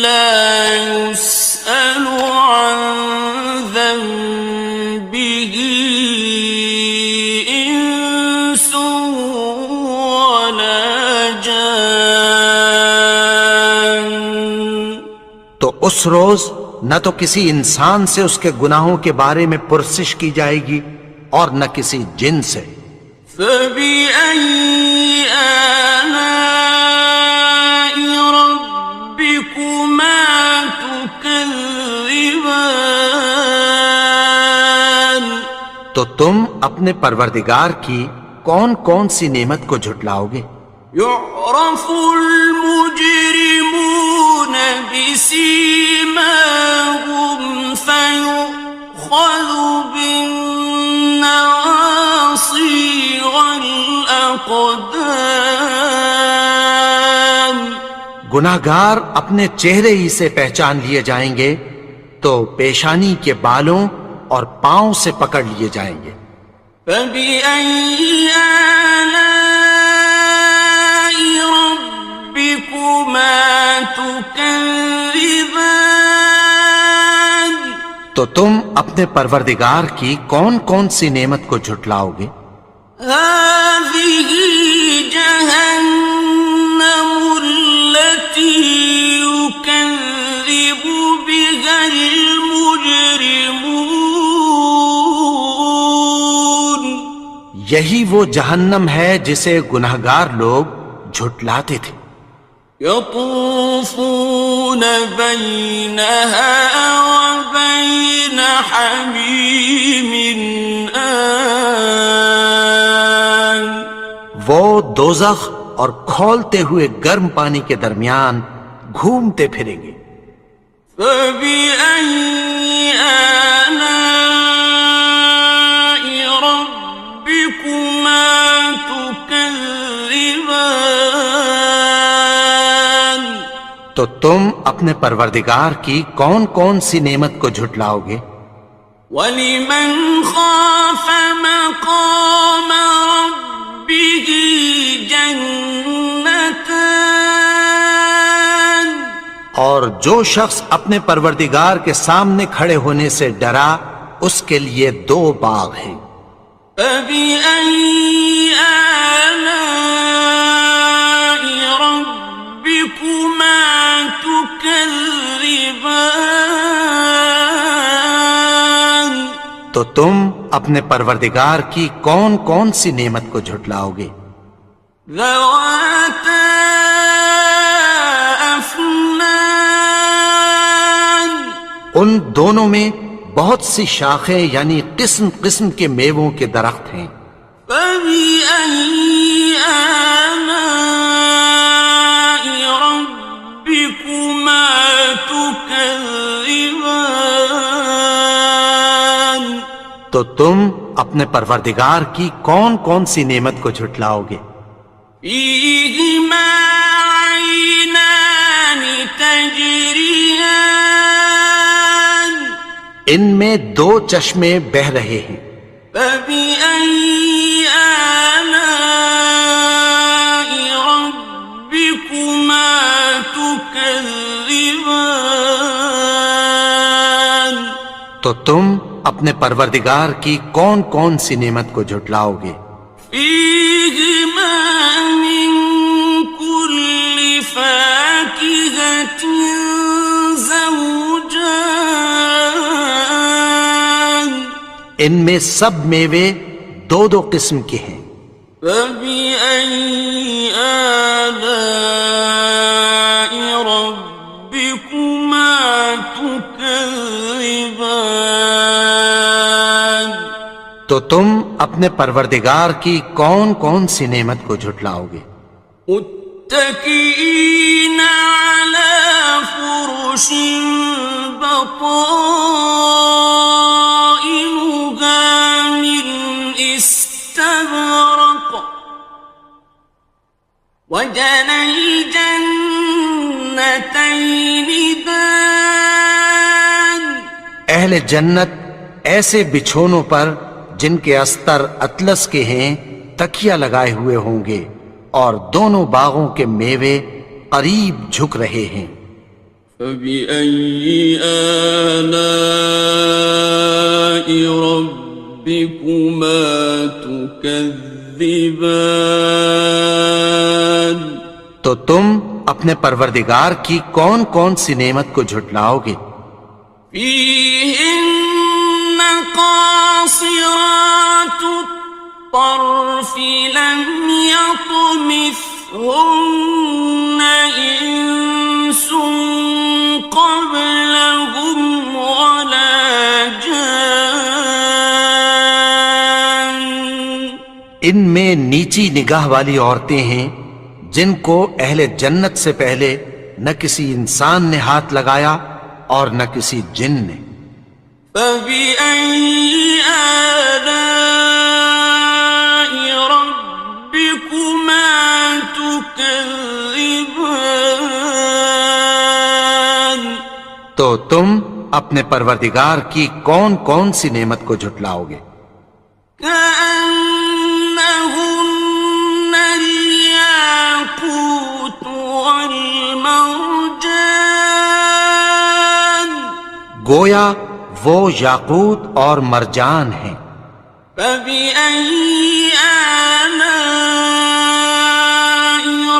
لَا يُسْأَلُ عَنْ ذَنبِهِ إِنسٌ وَلَا جَانٌ. تو اس روز نہ تو کسی انسان سے اس کے گناہوں کے بارے میں پرسش کی جائے گی اور نہ کسی جن سے. فَبِأَيِّ آلَاءِ رَبِّكُمَا تُكَذِّبَانِ. تو تم اپنے پروردگار کی کون کون سی نعمت کو جھٹلاؤ گے؟ يُعْرَفُ الْمُجْرِمُونَ بِسِيمَاهُمْ فَيُؤْخَذُ بِالنَّوَاصِي وَالْأَقْدَامِ. گناہگار اپنے چہرے ہی سے پہچان لیے جائیں گے تو پیشانی کے بالوں اور پاؤں سے پکڑ لیے جائیں گے. فَبِأَيِّ آلَاءِ رَبِّكُمَا تُكَذِّبَانِ. تو تم اپنے پروردگار کی کون کون سی نعمت کو جھٹلاؤ گے؟ هَٰذِهِ جَهَنَّمُ الَّتِي يُكَذِّبُ بِهَا الْمُجْرِمُونَ. یہی وہ جہنم ہے جسے گناہگار لوگ جھٹلاتے تھے. يَطُوفُونَ بَيْنَهَا وَبَيْنَ حَمِيمٍ آنٍ. وہ دوزخ اور کھولتے ہوئے گرم پانی کے درمیان گھومتے پھریں گے. فَبِأَيِّ آلَاءِ رَبِّكُمَا تُكَذِّبَانِ. تو تم اپنے پروردگار کی کون کون سی نعمت کو جھٹلاؤ گے؟ وَلِمَنْ خَافَ مَقَامَ رَبِّهِ جَنَّتَانِ. اور جو شخص اپنے پروردگار کے سامنے کھڑے ہونے سے ڈرا اس کے لیے 2 باغ ہیں. فَبِأَيِّ آلَاءِ رَبِّكُمَا تو تم اپنے پروردگار کی کون کون سی نعمت کو جھٹلاؤ گے؟ ذواتا افنان، ان دونوں میں بہت سی شاخیں یعنی قسم قسم کے میووں کے درخت ہیں۔ فبأي آلاء ربكما تكذبان، تو تم اپنے پروردگار کی کون کون سی نعمت کو جھٹلاؤ گے؟ فيهما عينان تجريان، ان میں دو چشمے بہہ رہے ہیں۔ فبأي آلاء ربكما تكذبان، تو تم اپنے پروردگار کی کون کون سی نعمت کو جھٹلاؤ گے؟ فيهما من كل فاكهة زوجان، ان میں سب میوے دو دو قسم کے ہیں۔ فبأي آلاء ربكما تكذبان، تو تم اپنے پروردگار کی کون کون سی نعمت کو جھٹلاؤ گے؟ متكئين على فرش بطائنها من استبرق، وجنى الجنتين دان، اہل جنت ایسے بچھونوں پر جن کے استر اطلس کے ہیں تکیہ لگائے ہوئے ہوں گے، اور دونوں باغوں کے میوے قریب جھک رہے ہیں۔ فبأي آلاء ربكما تكذبان، تو تم اپنے پروردگار کی کون کون سی نعمت کو جھٹلاؤ گے؟ فيهن قاصرات الطرف لم يطمثهن إنس قبلهم ولا جان، ان میں نیچی نگاہ والی عورتیں ہیں جن کو اہل جنت سے پہلے نہ کسی انسان نے ہاتھ لگایا اور نہ کسی جن نے۔ فبأي آلاء ربكما تكذبان، تو تم اپنے پروردگار کی کون کون سی نعمت کو جھٹلاؤ گے؟ كأنهن الياقوت والمرجان، گویا وہ یاقوت اور مرجان ہیں۔ فبأي آلاء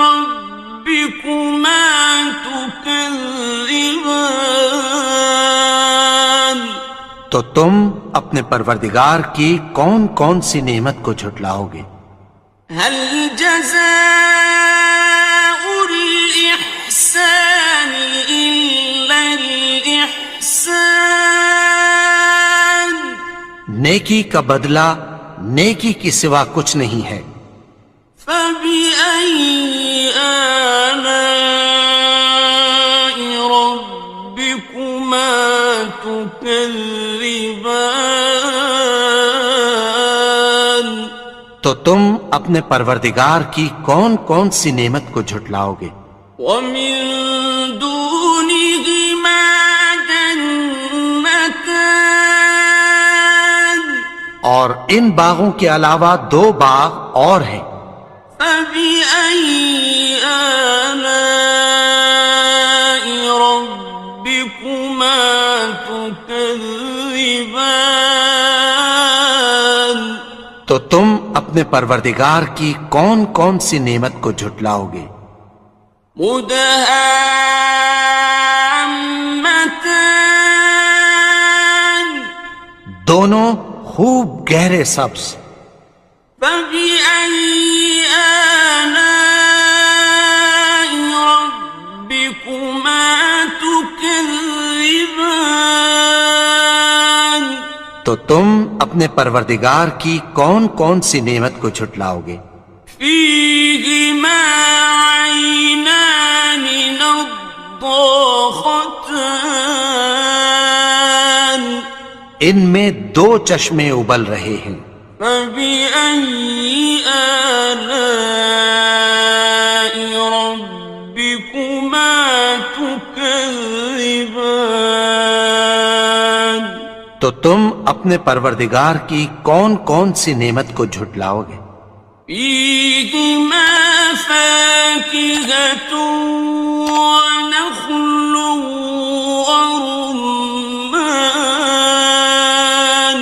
ربكما تكذبان، تو تم اپنے پروردگار کی کون کون سی نعمت کو جھٹلاؤ گے؟ هل جزاء الإحسان إلا الإحسان، نیکی کا بدلہ نیکی کی سوا کچھ نہیں ہے۔ فبأي آلاء ربكما تكذبان، تو تم اپنے پروردگار کی کون کون سی نعمت کو جھٹلاؤ گے؟ ومن دونهما جنتان، اور ان باغوں کے علاوہ دو باغ اور ہیں۔ فبأي آلاء ربكما تكذبان، تو تم اپنے پروردگار کی کون کون سی نعمت کو جھٹلاؤ گے؟ مدهامتان، دونوں خوب گہرے سبز. فبأي آلاء ربكما تكذبان تو تم اپنے پروردگار کی کون کون سی نعمت کو جھٹلاؤ گے؟ فيهما عينان نضاختان ان میں دو چشمے ابل رہے ہیں. فبأي آلاء ربكما تكذبان تو تم اپنے پروردگار کی کون کون سی نعمت کو جھٹلاؤ گے؟ فيهما فاكهة ونخل ورمان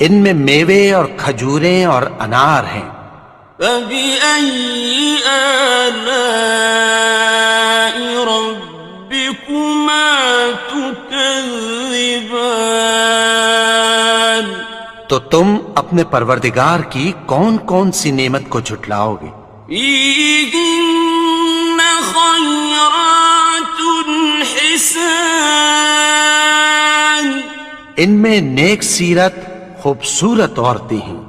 ان میں میوے اور کھجوریں اور انار ہیں. فبأي آلاء ربكما تكذبان تو تم اپنے پروردگار کی کون کون سی نعمت کو جھٹلاؤ گے؟ فيهن خيرات حسان ان میں نیک سیرت خوبصورت عورتیں ہیں.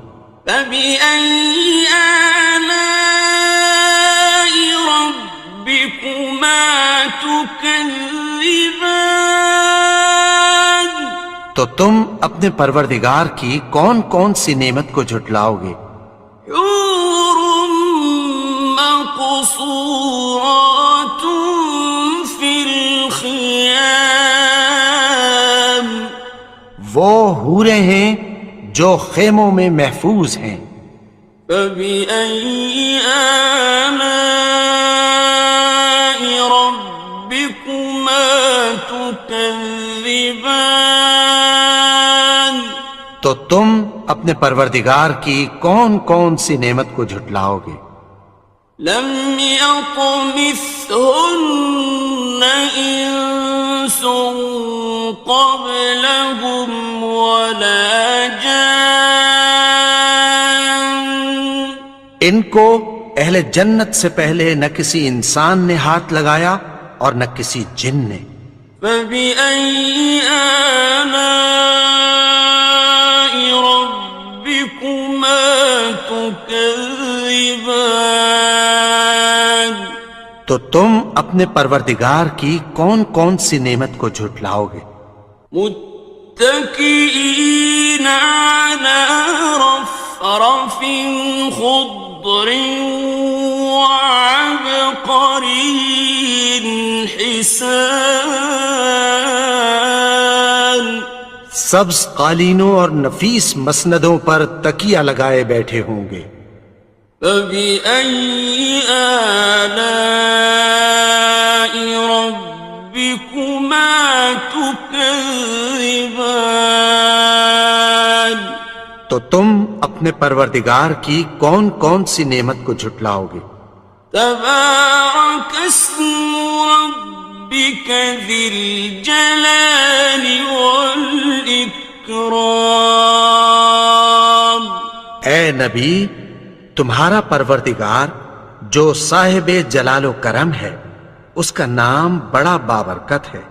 فبأي آلاء ربكما تكذبان تو تم اپنے پروردگار کی کون کون سی نعمت کو جھٹلاؤ گے؟ حور مقصورات في الخيام وہ حوریں ہیں جو خیموں میں محفوظ ہیں. فبأي آلاء ربكما تكذبان تو تم اپنے پروردگار کی کون کون سی نعمت کو جھٹلاؤ گے؟ لم يطمثهن إنس قبلهم ولا جان ان کو اہل جنت سے پہلے نہ کسی انسان نے ہاتھ لگایا اور نہ کسی جن نے. فبأي آلاء ربكما تكذبان تو تم اپنے پروردگار کی کون کون سی نعمت کو جھٹلاؤ گے؟ متكئين على رفرف خضر وعبقري حسان سبز قالینوں اور نفیس مسندوں پر تکیہ لگائے بیٹھے ہوں گے. فبأي آلاء ربكما تكذبان تو تم اپنے پروردگار کی کون کون سی نعمت کو جھٹلاؤ گے؟ تبارك اسم ربك ذي الجلال والإكرام اے نبی، تمہارا پروردگار جو صاحب جلال و کرم ہے، اس کا نام بڑا بابرکت ہے.